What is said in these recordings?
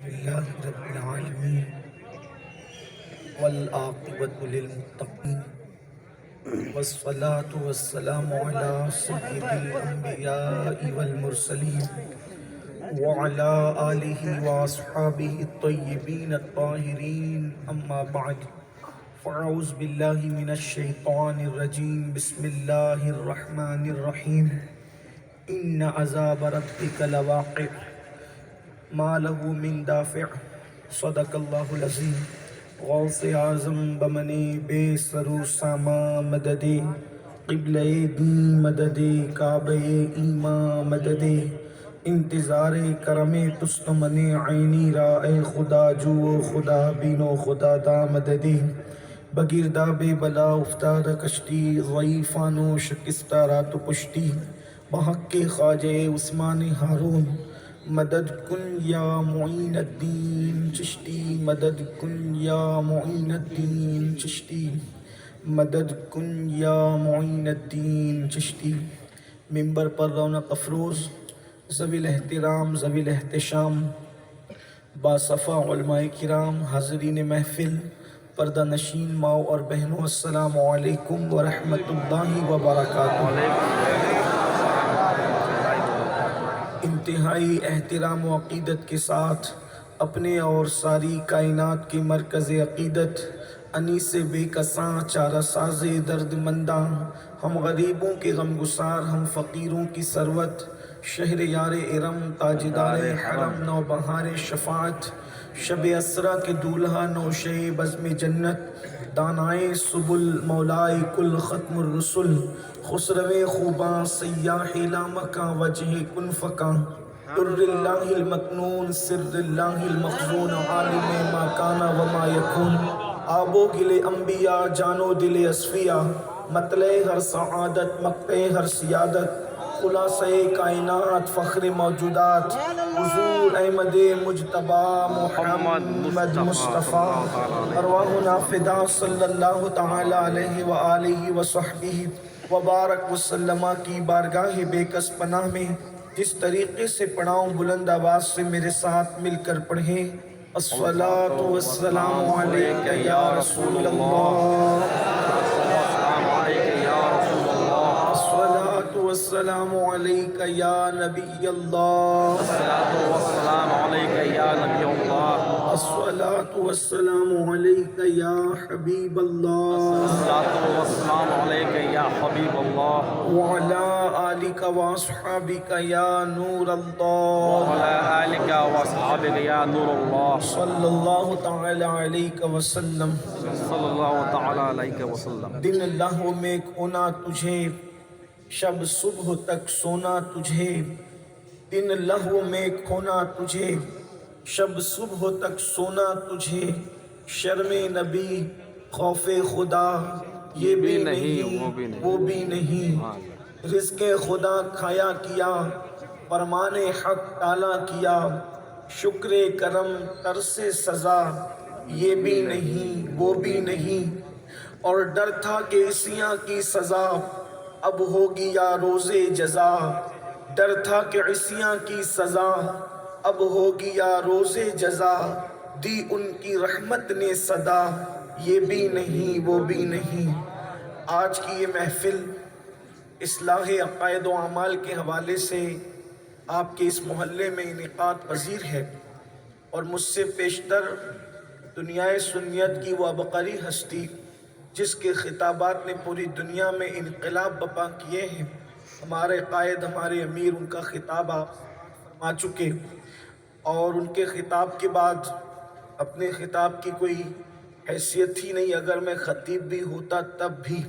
لله رب العالمين والعاقبة للمتقين والصلاة والسلام على سيد الأنبياء والمرسلين وعلى آله وأصحابه الطيبين الطاهرين أما بعد فأعوذ بالله من الشيطان الرجيم بسم الله الرحمن الرحيم إن عذاب ربك لواقع ما له من دافع صدق اللہ العظیم. غوث اعظم بمنے بے سرو ساما مدد قبلہ دین مدد کعبہ ایمان مدد انتظار کرم تستمن عینی را اے خدا جو خدا بینو خدا دا مدد بگردہ بے بلا افتاد کشتی ضعیفانو شکستہ رات پشتی بحق کے خواجہ عثمان ہارون مدد کن یا معین الدین چشتی مدد کن یا معین الدین چشتی مدد کن یا معین الدین چشتی. ممبر پر رونق افروز ذوی الاحترام ذوی الاحتشام باصفا علماء کرام حاضرین محفل پردہ نشین ماؤ اور بہنوں السلام علیکم ورحمۃ اللہ وبرکاتہ. انتہائی احترام و عقیدت کے ساتھ اپنے اور ساری کائنات کے مرکز عقیدت انیس بے کساں چارہ ساز درد منداں ہم غریبوں کے غم گسار ہم فقیروں کی ثروت شہر یار ارم تاجدار حرم نو بہار شفاعت شب اسرا کے دولہا نوشے بزم جنت دانائے سبل مولائے کل ختم الرسل خسرو خوباں سیاح لامکاں وجہ کن فکاں در اللہ المکنون سر اللہ المخزون عالم ما کانا وما یکون آب و گل انبیاء جانو دل اصفیاء مطلع ہر سعادت مقطع ہر سیادت خلاصہ کائنات فخر موجودات حضور احمد مجتبی محمد مصطفیٰ ارواحنا فدا صلی اللہ تعالی علیہ وآلہ وصحبہ وبارک وسلم کی بارگاہ بے کس پناہ میں جس طریقے سے پڑھاؤں بلند آواز سے میرے ساتھ مل کر پڑھیں. الصلاۃ والسلام علیک یا رسول اللہ الصلاۃ والسلام علیک یا نبی اللہ والسلام علیک یا نبی اللہ الصلاۃ والسلام علیک یا حبیب اللہ والسلام علیک یا حبیب اللہ وعلی آلک واصحابک یا نور اللہ وعلی آلک واصحابک یا نور اللہ صلی اللہ تعالی علیہ وسلم. صلی اللہ تعالی علیہ وسلم. دن لہو میں کھونا تجھے شب صبح تک سونا تجھے دن لہو میں کھونا تجھے شب صبح تک سونا تجھے شرم نبی خوف خدا یہ بھی نہیں وہ بھی نہیں رزق خدا کھایا کیا فرمان حق ٹالا کیا شکر کرم ترس سزا یہ بھی نہیں وہ بھی نہیں اور ڈر تھا کہ عصیاں کی سزا اب ہوگی یا روز جزا ڈر تھا کہ عصیاں کی سزا اب ہوگی یا روز جزا دی ان کی رحمت نے صدا یہ بھی نہیں وہ بھی نہیں. آج کی یہ محفل اصلاح عقائد و اعمال کے حوالے سے آپ کے اس محلے میں انعقاد پذیر ہے اور مجھ سے پیشتر دنیائے سنیت کی وہ عبقری ہستی جس کے خطابات نے پوری دنیا میں انقلاب برپا کیے ہیں ہمارے قائد ہمارے امیر ان کا خطاب آپ فرما چکے اور ان کے خطاب کے بعد اپنے خطاب کی کوئی حیثیت ہی نہیں. اگر میں خطیب بھی ہوتا تب بھی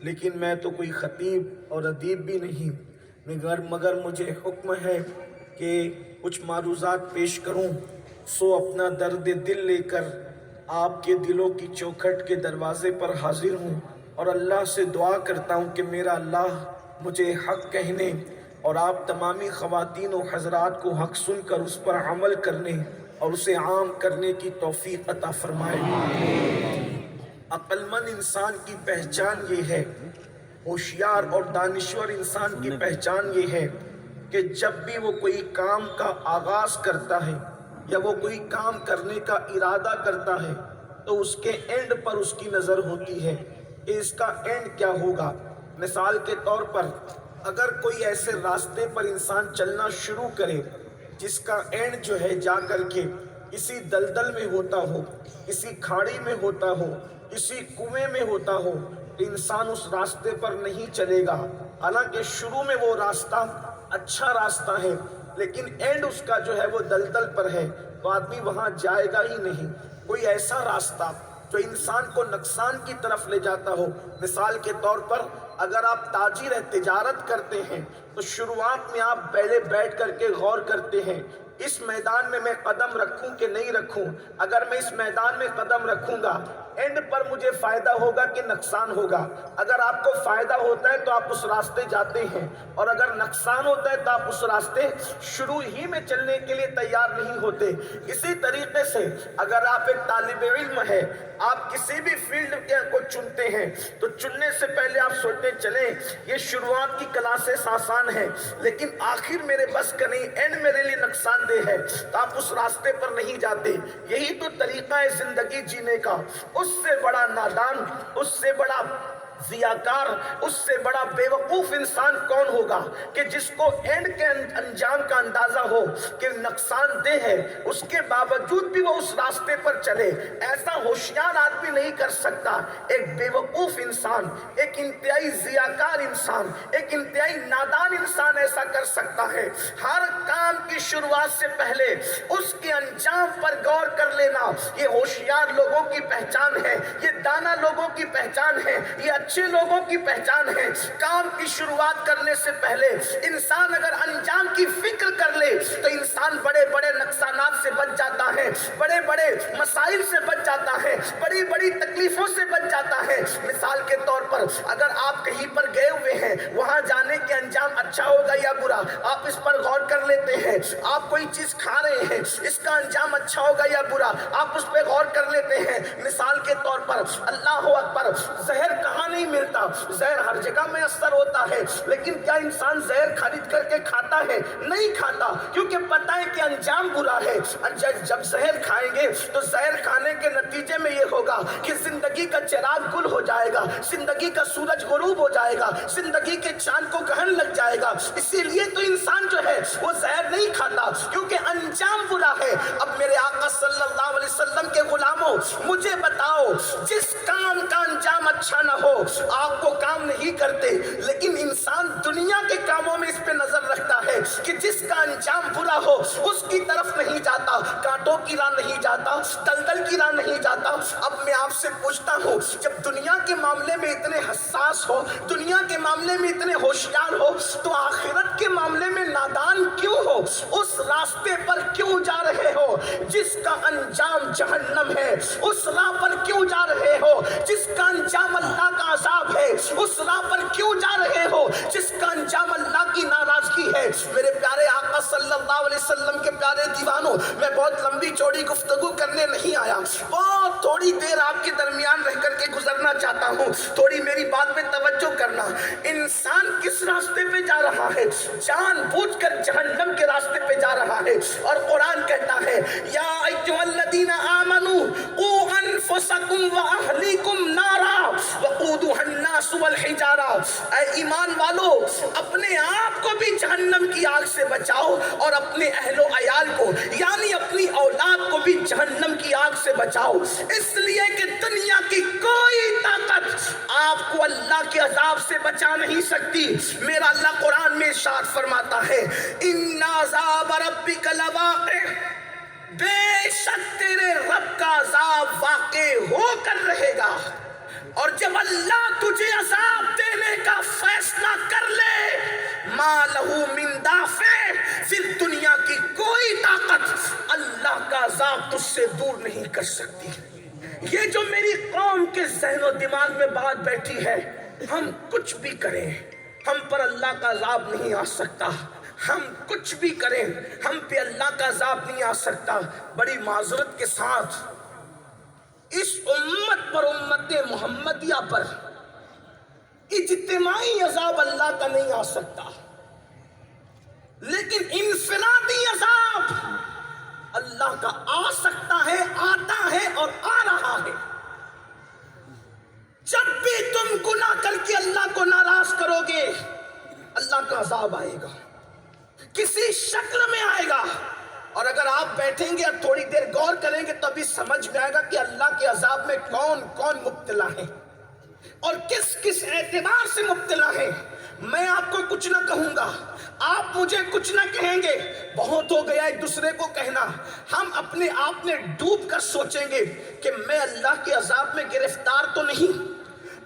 لیکن میں تو کوئی خطیب اور ادیب بھی نہیں مگر مجھے حکم ہے کہ کچھ معروضات پیش کروں سو اپنا درد دل لے کر آپ کے دلوں کی چوکھٹ کے دروازے پر حاضر ہوں اور اللہ سے دعا کرتا ہوں کہ میرا اللہ مجھے حق کہنے اور آپ تمامی خواتین و حضرات کو حق سن کر اس پر عمل کرنے اور اسے عام کرنے کی توفیق عطا فرمائے. عقل مند انسان کی پہچان یہ ہے ہوشیار اور دانشور انسان کی پہچان یہ ہے کہ جب بھی وہ کوئی کام کا آغاز کرتا ہے یا وہ کوئی کام کرنے کا ارادہ کرتا ہے تو اس کے اینڈ پر اس کی نظر ہوتی ہے کہ اس کا اینڈ کیا ہوگا۔ مثال کے طور پر اگر کوئی ایسے راستے پر انسان چلنا شروع کرے جس کا اینڈ جو ہے جا کر کے کسی دلدل میں ہوتا ہو، کسی کھاڑی میں ہوتا ہو، کسی کنویں میں ہوتا ہو، تو انسان اس راستے پر نہیں چلے گا۔ حالانکہ شروع میں وہ راستہ اچھا راستہ ہے لیکن اینڈ اس کا جو ہے وہ دلدل پر ہے، تو آدمی وہاں جائے گا ہی نہیں۔ کوئی ایسا راستہ جو انسان کو نقصان کی طرف لے جاتا ہو، مثال کے طور پر اگر آپ تاجر ہیں، تجارت کرتے ہیں، تو شروعات میں آپ پہلے بیٹھ کر کے غور کرتے ہیں اس میدان میں قدم رکھوں کہ نہیں رکھوں۔ اگر میں اس میدان میں قدم رکھوں گا اینڈ پر مجھے فائدہ ہوگا کہ نقصان ہوگا۔ اگر آپ کو فائدہ ہوتا ہے تو آپ اس راستے جاتے ہیں، اور اگر نقصان ہوتا ہے تو آپ اس راستے شروع ہی میں چلنے کے لیے تیار نہیں ہوتے۔ اسی طریقے سے اگر آپ ایک طالب علم ہے، آپ کسی بھی فیلڈ کو چنتے ہیں تو چننے سے پہلے آپ سوچتے چلیں یہ شروعات کی کلاسز آسان ہے لیکن آخر میرے بس کا نہیں، اینڈ میرے لیے نقصان دہ ہے، تو آپ اس راستے پر نہیں جاتے۔ یہی تو طریقہ ہے زندگی جینے کا۔ اس سے بڑا نادان، اس سے بڑا ضیاکار، اس سے بڑا بے وقوف انسان کون ہوگا کہ جس کو اینڈ کے انجام کا اندازہ ہو کہ نقصان دہ ہے، اس کے باوجود بھی وہ اس راستے پر چلے۔ ایسا ہوشیار آدمی نہیں کر سکتا۔ ایک بے وقوف انسان، ایک انتہائی ضیاکار انسان، ایک انتہائی نادان انسان ایسا کر سکتا ہے۔ ہر کام کی شروعات سے پہلے اس کے انجام پر غور کر لینا، یہ ہوشیار لوگوں کی پہچان ہے، یہ دانا لوگوں کی پہچان ہے، یہ اچھے لوگوں کی پہچان ہے۔ کام کی شروعات کرنے سے پہلے انسان اگر انجام کی فکر کر لے تو انسان بڑے بڑے نقصانات سے بچ جاتا ہے، بڑے بڑے مسائل سے بچ جاتا ہے، بڑی بڑی تکلیفوں سے بچ جاتا ہے۔ مثال کے طور پر اگر آپ کہیں پر گئے ہوئے ہیں، وہاں جانے کے انجام اچھا ہوگا یا برا، آپ اس پر غور کر لیتے ہیں۔ آپ کوئی چیز کھا رہے ہیں، اس کا انجام اچھا ہوگا یا برا، آپ اس پہ غور کر لیتے ہیں۔ مثال کے طور پر اللہ اکبر، زہر کہاں نہیں ملتا، زہر ہر جگہ میسر ہوتا ہے، لیکن کیا انسان زہر خرید کر کے کھاتا ہے؟ نہیں کھاتا، کیونکہ پتہ ہے کہ انجام برا ہے۔ جب زہر کھائیں گے تو زہر کھانے کے نتیجے میں یہ ہوگا کہ زندگی کا چراغ گل ہو جائے گا، زندگی کا سورج غروب ہو جائے گا، زندگی کے چاند کو گرہن لگ جائے گا۔ اسی لیے تو انسان جو ہے وہ زہر نہیں کھاتا، کیونکہ انجام برا ہے۔ اب میرے آقا صلی اللہ علیہ وسلم کے غلاموں، مجھے بتاؤ، جس کام کا انجام اچھا نہ ہو آپ کو کام نہیں کرتے، لیکن انسان دنیا کے کاموں میں اس پہ نظر رکھتا ہے کہ جس کا انجام برا ہو اس کی طرف نہیں جاتا، کانٹوں کی راہ نہیں جاتا، دلدل کی راہ نہیں جاتا۔ اب میں آپ سے پوچھتا ہوں، جب دنیا کے معاملے میں اتنے حساس ہو، دنیا کے معاملے میں اتنے ہوشیار ہو، تو آخرت کے معاملے میں نادان کیوں ہو؟ اس راستے پر کیوں جا رہے ہو جس کا انجام جہنم ہے؟ اس راہ پر کیوں جا رہے ہو جس کا انجام اللہ کا عذاب ہے؟ اس راہ پر کیوں جا رہے ہو جس کا انجام اللہ کی ناراضگی ہے؟ میرے پیارے آقا صلی اللہ علیہ وسلم کے پیارے دیوانوں، میں بہت لمبی چوڑی گفتگو کرنے نہیں آیا، بہت تھوڑی دیر آپ کے درمیان رہ کر کے گزرنا چاہتا ہوں، تھوڑی میری بات میں توجہ کرنا۔ انسان کس راستے پہ جا رہا ہے؟ جان بوجھ کر جہنم کے راستے پہ جا رہا ہے، اور قرآن کہتا ہے یا ایھا الذین آمنوا قوا انفسکم واہلیکم نارا وقودھا الناس والحجارہ، اے ایمان والو اپنے آپ کو بھی جہنم کی آگ سے بچاؤ اور اپنے اہل و عیال کو یعنی اپنی اولاد کو بھی جہنم کی آگ سے بچاؤ، اس لیے کہ دنیا کی کوئی طاقت آپ کو اللہ کے عذاب سے بچا نہیں سکتی۔ میرا اللہ قرآن میں ارشاد فرماتا ہے ان عذاب ربک لواقع، بے شک تیرے رب کا عذاب واقع ہو کر رہے گا۔ اور جب اللہ تجھے عذاب دینے کا فیصلہ کر لے، ما لہو من دافع، پھر دنیا کی کوئی طاقت اللہ کا عذاب تجھ سے دور نہیں کر سکتی۔ یہ جو میری قوم کے ذہن و دماغ میں بات بیٹھی ہے، ہم کچھ بھی کریں ہم پر اللہ کا عذاب نہیں آ سکتا، ہم کچھ بھی کریں ہم پہ اللہ کا عذاب نہیں آ سکتا۔ بڑی معذرت کے ساتھ اس امت پر، امت محمدیہ پر اجتماعی عذاب اللہ کا نہیں آ سکتا، لیکن انفرادی عذاب اللہ کا آ سکتا ہے، آتا ہے اور آ رہا ہے۔ جب بھی تم گناہ کر کے اللہ کو ناراض کرو گے، اللہ کا عذاب آئے گا، کسی شکل میں آئے گا۔ اور اگر آپ بیٹھیں گے اور تھوڑی دیر غور کریں گے تو ابھی سمجھ میں آئے گا کہ اللہ کے عذاب میں کون کون مبتلا ہے اور کس کس اعتبار سے مبتلا ہے۔ میں آپ کو کچھ نہ کہوں گا، آپ مجھے کچھ نہ کہیں گے، بہت ہو گیا ایک دوسرے کو کہنا۔ ہم اپنے آپ میں ڈوب کر سوچیں گے کہ میں اللہ کے عذاب میں گرفتار تو نہیں،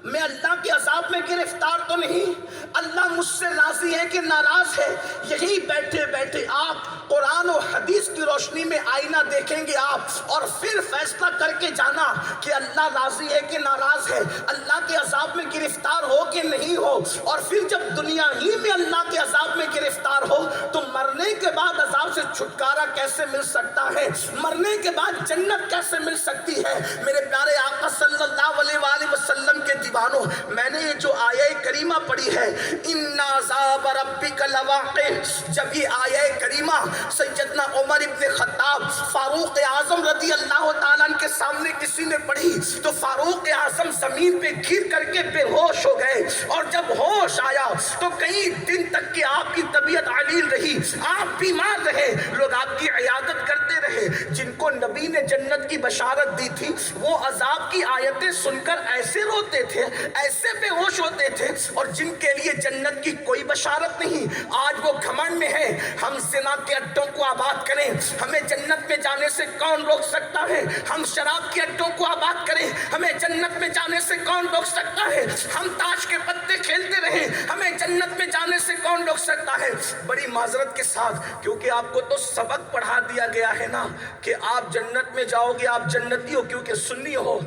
میں اللہ کے عذاب میں گرفتار تو نہیں، اللہ مجھ سے راضی ہے کہ ناراض ہے۔ یہی بیٹھے بیٹھے آپ قرآن و حدیث کی روشنی میں آئینہ دیکھیں گے آپ، اور پھر فیصلہ کر کے جانا کہ اللہ راضی ہے کہ ناراض ہے، اللہ کے عذاب میں گرفتار ہو کہ نہیں ہو۔ اور پھر جب دنیا ہی میں اللہ کے عذاب میں گرفتار ہو تو مرنے کے بعد عذاب سے چھٹکارا کیسے مل سکتا ہے، مرنے کے بعد جنت کیسے مل سکتی ہے۔ میرے پیارے آقا صلی اللہ علیہ وآلہ وسلم کے دیوانوں، میں نے یہ جو آیہ کریمہ پڑھی ہے، ان عذاب ربک لواقع، جب یہ آیہ کریمہ سیدنا عمر ابن خطاب فاروق اعظم رضی اللہ تعالیٰ عنہ کے سامنے کسی نے پڑھی تو فاروق اعظم زمین پہ گر کر کے بے ہوش ہو گئے، اور جب ہوش آیا تو کئی دن تک کہ آپ کی طبیعت علیل رہی، آپ بیمار رہے، لوگ آپ کی عیادت کرتے رہے۔ جن کو نبی نے جنت کی بشارت دی تھی وہ عذاب کی آیتیں سن کر ایسے روتے تھے، ایسے بے ہوش ہوتے تھے، اور جن کے لیے جنت کی کوئی بشارت نہیں، آج وہ گھمنڈ میں ہے۔ ہم زنا کے اڈوں کو آباد کریں، ہمیں جنت میں جانے سے کون روک سکتا ہے؟ ہم شراب کے اڈوں کو آباد کریں، ہمیں جنت میں جانے سے کون روک سکتا ہے؟ ہم تاش کے پتے کھیلتے رہیں، ہمیں جنت میں جانے سے کون روک سکتا ہے؟ بڑی معذرت کے ساتھ، کیونکہ آپ کو تو سبق پڑھا دیا گیا ہے نا کہ آپ جنت میں جاؤ گے، آپ جنتی ہو کیونکہ سنی ہو،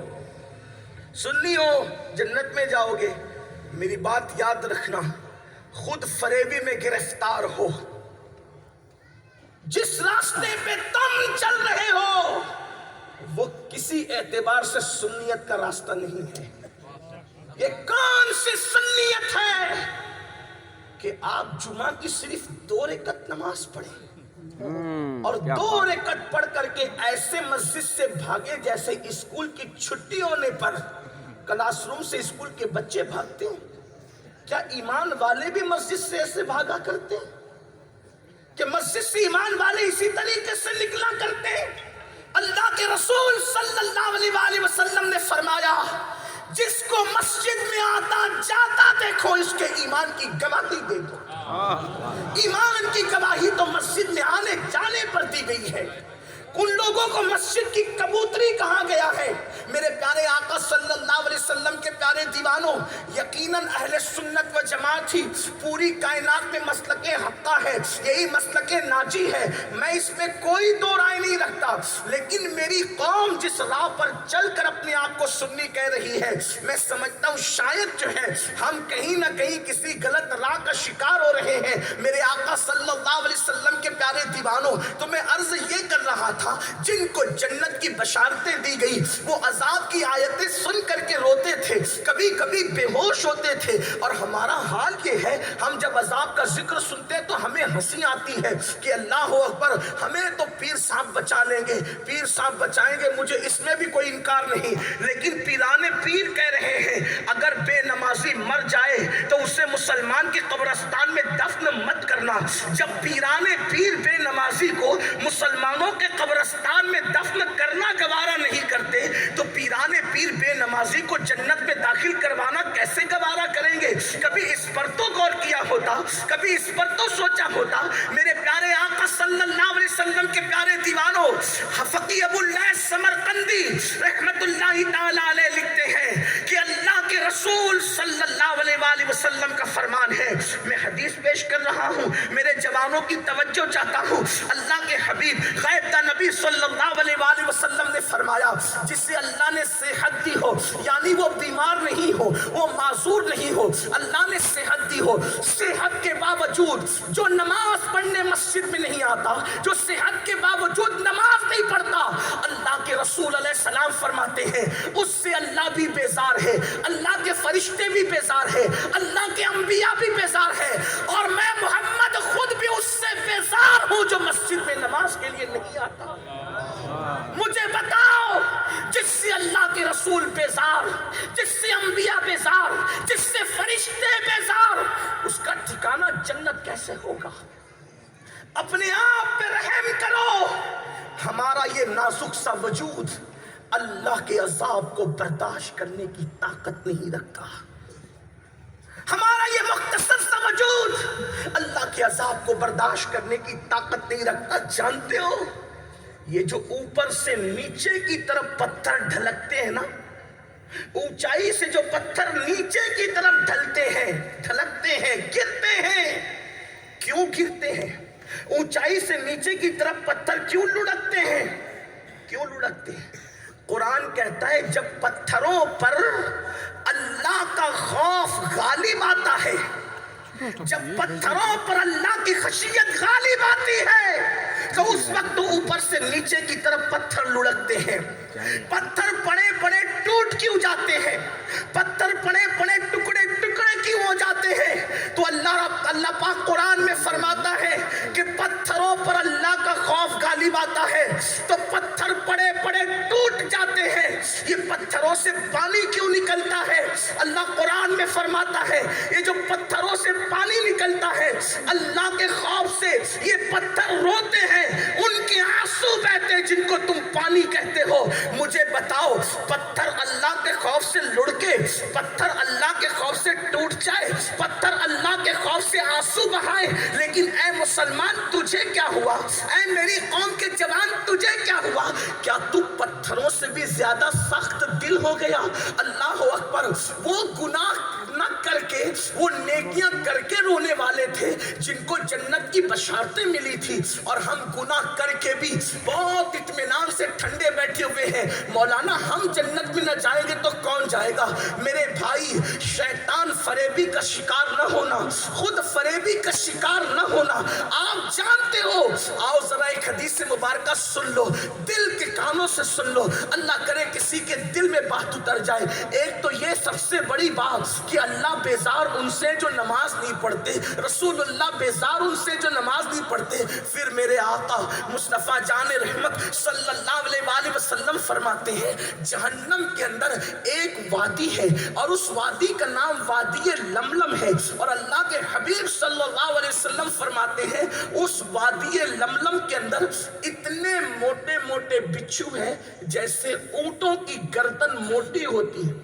سنی ہو جنت میں جاؤ گے۔ میری بات یاد رکھنا، خود فریبی میں گرفتار ہو، جس راستے پہ تم چل رہے ہو وہ کسی اعتبار سے سنیت کا راستہ نہیں ہے۔ یہ کون سی سنیت ہے کہ آپ جمعہ کی صرف 2 رکعت نماز پڑھیں اور 2 رکعت پڑھ کر کے ایسے مسجد سے بھاگے جیسے اسکول کی چھٹی ہونے پر کلاس روم سے اسکول کے بچے بھاگتے ہیں؟ کیا ایمان والے بھی مسجد سے ایسے بھاگا کرتے ہیں کہ مسجد سے ایمان والے اسی طریقے سے نکلا کرتے ہیں؟ اللہ کے رسول صلی اللہ علیہ وآلہ وسلم نے فرمایا، جس کو مسجد میں آتا جاتا دیکھو اس کے ایمان کی گواہی دے دو۔ ایمان کی گواہی تو مسجد میں آنے جانے پر دی گئی ہے، ان لوگوں کو مسجد کی کبوتری کہا گیا ہے۔ میرے پیارے آقا صلی اللہ علیہ وسلم کے پیارے دیوانوں، یقیناً اہل سنت و جماعت ہی پوری کائنات میں مسلک حقہ ہے، یہی مسلک ناجی ہے، میں اس میں کوئی دو رائے نہیں رکھتا۔ لیکن میری قوم جس راہ پر چل کر اپنے آپ کو سنی کہہ رہی ہے، میں سمجھتا ہوں شاید جو ہے ہم کہیں نہ کہیں کسی غلط راہ کا شکار ہو رہے ہیں۔ میرے آقا صلی اللہ علیہ وسلم کے پیارے دیوانوں، تو میں عرض یہ کر رہا تھا، جن کو جنت کی بشارتیں دی گئی وہ عذاب کی آیتیں سن کر کے روتے تھے، کبھی کبھی بے ہوش ہوتے تھے، اور ہمارا حال یہ ہے ہم جب عذاب کا ذکر سنتے ہیں تو ہمیں ہنسی آتی ہے کہ اللہ اکبر، ہمیں تو پیر صاحب بچا لیں گے، پیر صاحب بچائیں گے، مجھے اس میں بھی کوئی انکار نہیں۔ لیکن پیران پیر کہہ رہے ہیں اگر بے نمازی مر جائے تو اسے مسلمان کے قبرستان میں دفن مت کرنا۔ جب پیران پیر بے نمازی کو مسلمانوں کے قبرستان میں دفن کرنا گوارا نہیں کرتے تو پیران پیر بے نمازی کو جنت میں داخل کروانا کیسے گوارا کریں گے؟ کبھی اس پر تو غور کیا ہوتا، کبھی اس پر تو سوچا ہوتا۔ میرے پیارے آقا صلی اللہ علیہ وسلم کے پیارے دیوانوں، فقی ابو اللہ سمرقندی رحمت اللہ تعالی علیہ لکھتے ہیں کہ اللہ کے رسول صلی اللہ علیہ وآلہ وسلم کا فرمان ہے، میں حدیث پیش کر رہا ہوں، میرے جوانوں کی توجہ چاہتا ہوں۔ اللہ کے حبیب غیب کا نبی صلی اللہ علیہ وآلہ وسلم نے فرمایا، جسے اللہ نے صحت دی ہو، یعنی وہ بیمار نہیں ہو، وہ معذور نہیں ہو، اللہ نے صحت دی ہو، صحت کے باوجود جو نماز پڑھنے مسجد میں نہیں آتا، جو صحت کے باوجود نماز نہیں پڑھتا، اللہ کے رسول علیہ السلام فرماتے ہیں اس سے اللہ بھی بیزار ہے، اللہ کے فرشتے بھی بیزار ہے، اللہ کے انبیاء بھی بیزار ہے، اور میں محمد خود بھی اس سے بیزار ہوں جو مسجد میں نماز کے لیے نہیں آتا۔ رسول بیزار، جس سے انبیاء بیزار، جس سے فرشتے بیزار، اس کا ٹھکانہ جنت کیسے ہوگا؟ اپنے آپ پہ رحم کرو۔ ہمارا یہ نازک سا وجود اللہ کے عذاب کو برداشت کرنے کی طاقت نہیں رکھتا۔ ہمارا یہ مختصر سا وجود اللہ کے عذاب کو برداشت کرنے کی طاقت نہیں رکھتا۔ جانتے ہو یہ جو اوپر سے نیچے کی طرف پتھر ڈھلکتے ہیں نا، اونچائی سے جو پتھر نیچے کی طرف ڈھلتے ہیں، ڈھلکتے ہیں، گرتے ہیں، کیوں گرتے ہیں؟ اونچائی سے نیچے کی طرف پتھر کیوں لڑکتے ہیں؟ کیوں لڑکتے ہیں؟ قرآن کہتا ہے جب پتھروں پر اللہ کا خوف غالب آتا ہے، جب پتھروں پر اللہ کی خشیت غالب آتی ہے تو اس وقت اوپر سے نیچے کی طرف پتھر لڑکتے ہیں۔ پتھر پڑے پڑے ٹوٹ کیوں جاتے ہیں؟ پتھر پڑے پڑے ٹکڑے ٹکڑے کیوں ہو جاتے ہیں؟ تو اللہ پاک قرآن میں فرماتا ہے کہ پتھروں پر اللہ کا خوف غالب آتا ہے تو پتھر پڑے پڑے ٹوٹ جاتے ہیں۔ یہ پتھروں سے پانی کیوں نکلتا ہے؟ اللہ قرآن میں فرماتا ہے یہ جو پتھروں سے پانی نکلتا ہے اللہ کے خوف سے یہ پتھر روتے ہیں، ان کے آنسو بہتے ہیں جن کو تم پانی کہتے ہو۔ مجھے بتاؤ پتھر اللہ کے خوف سے لڑکے، پتھر اللہ کے خوف سے ٹوٹ جائے، پتھر اللہ کے خوف سے آنسو بہائے، لیکن اے مسلمان تجھے کیا ہوا؟ اے میری قوم کے جوان تجھے کیا ہوا؟ کیا تو پتھروں سے بھی زیادہ سخت دل ہو گیا؟ اللہ اکبر۔ وہ گناہ نہ کر کے، وہ نیکیاں کر کے رونے والے تھے جن کو جنت کی بشارتیں ملی تھی، اور ہم گناہ کر کے بھی بہت اطمینان سے ٹھنڈے بیٹھے ہوئے ہیں، مولانا ہم جنت میں نہ جائیں گے تو کون جائے گا؟ میرے بھائی شیطان فریبی کا شکار نہ ہونا، خود فریبی کا شکار نہ ہونا۔ آپ جانتے ہو، آؤ ذرا ایک حدیث مبارکہ سن لو، دل کے کانوں سے سن لو، اللہ کرے کسی کے دل میں بات اتر جائے۔ ایک تو یہ سب سے بڑی بات کہ اللہ بیزار ان سے جو نماز نہیں پڑھتے، رسول اللہ بیزار ان سے جو نماز نہیں پڑھتے۔ پھر میرے آقا مصطفیٰ جان رحمت صلی اللہ علیہ وآلہ وسلم فرماتے ہیں جہنم کے اندر ایک وادی ہے اور اس وادی کا نام وادی لملم ہے، اور اللہ کے حبیب صلی اللہ علیہ وسلم فرماتے ہیں اس وادی لملم کے اندر اتنے موٹے موٹے بچھو ہیں جیسے اونٹوں کی گردن موٹی ہوتی ہے،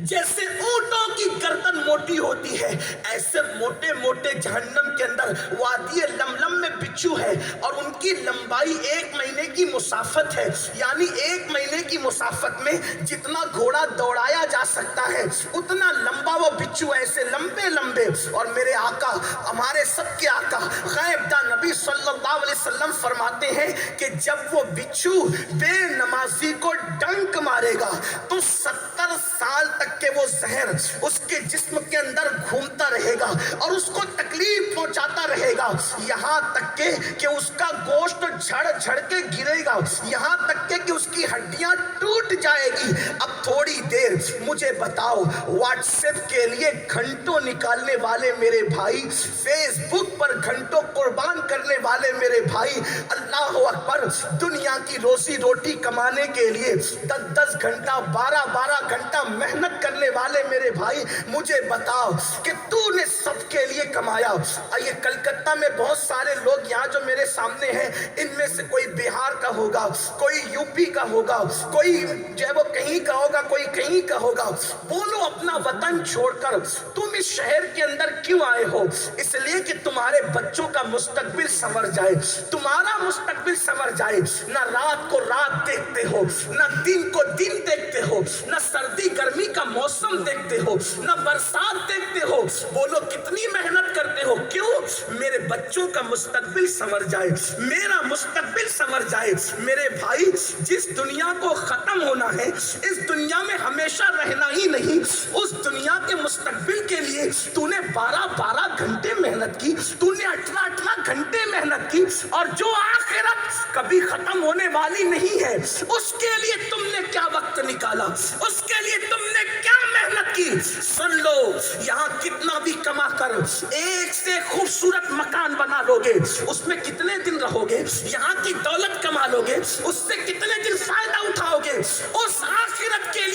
جیسے اونٹوں کی گردن موٹی ہوتی ہے، ایسے موٹے موٹے جہنم کے اندر وادی لملم میں بچھو ہے، اور ان کی لمبائی 1 مہینے کی مسافت ہے، یعنی 1 مہینے کی مسافت میں جتنا گھوڑا دوڑایا جا سکتا ہے اتنا لمبا وہ بچھو، ایسے لمبے لمبے۔ اور میرے آقا، ہمارے سب کے آقا غیب داں نبی صلی اللہ علیہ وسلم فرماتے ہیں کہ جب وہ بچھو بے نمازی کو ڈنک مارے گا تو 70 سال تک کہ وہ زہر اس کے جسم کے اندر گھومتا رہے گا اور اس کو تکلیف پہنچاتا رہے گا، یہاں تک کہ اس کا گوشت جھڑ جھڑ کے گرے گا، یہاں تک کہ اس کی ہڈیاں ٹوٹ جائے گی۔ اب تھوڑی دیر مجھے بتاؤ، واٹس ایپ کے لیے گھنٹوں نکالنے والے میرے بھائی، فیس بک پر گھنٹوں قربان کرنے والے میرے بھائی، اللہ اکبر، دنیا کی روزی روٹی کمانے کے لیے 10 گھنٹہ 12 گھنٹہ محنت کرنے والے میرے بھائی، مجھے بتاؤ کہ تو نے سب کے لیے کمایا۔ یہ کلکتہ میں بہت سارے لوگ یہاں جو میرے سامنے ہیں، ان میں سے کوئی بہار کا ہوگا، کوئی یو پی کا ہوگا، کوئی جو ہے وہ کہیں کا ہوگا، کوئی کہیں کا ہوگا۔ بولو اپنا وطن چھوڑ کر تم اس شہر کے اندر کیوں آئے ہو؟ اس لیے کہ تمہارے بچوں کا مستقبل سنور جائے، تمہارا مستقبل سنور جائے۔ نہ رات کو رات دیکھتے ہو، نہ دن کو دن دیکھتے ہو، نہ سردی گرمی کا موسم دیکھتے ہو، نہ برسات دیکھتے ہو۔ بولو کتنی محنت کرتے ہو؟ کیوں؟ میرے بچوں کا مستقبل سنور جائے، میرا مستقبل سنور جائے۔ میرے بھائی، جس دنیا کو ختم ہونا ہے، اس دنیا میں ہمیشہ رہنا ہی نہیں، اس دنیا کے مستقبل کے لیے تو نے 12 گھنٹے محنت کی، تو نے 18 گھنٹے محنت کی، اور جو آخرت کبھی ختم ہونے والی نہیں ہے اس کے لیے تم نے کیا وقت نکالا، اس کے لیے تم نے کیا محنت کی؟ سن لو، یہاں کتنا بھی کما کر ایک سے خوبصورت مکان بنا لو گے، اس میں کتنے دن رہو گے؟ یہاں کی دولت کما لو گے، اس سے کتنے دن فائدہ اٹھاؤ گے؟ اس آخرت کے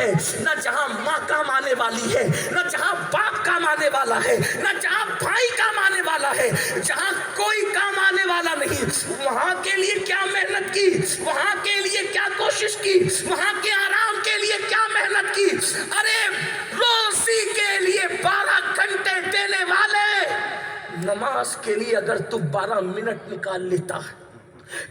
ہے، نہ جہاں ماں کام آنے والی ہے، نہ جہاں باپ کام آنے والا ہے، نہ جہاں بھائی کام آنے والا ہے، جہاں کوئی کام آنے والا نہیں، وہاں کے لیے کیا محنت کی، وہاں کے لیے کیا کوشش کی، وہاں کے آرام کے لیے کیا محنت کی. ارے روزی کے لیے 12 گھنٹے دینے والے، نماز کے لیے اگر تو 12 منٹ نکال لیتا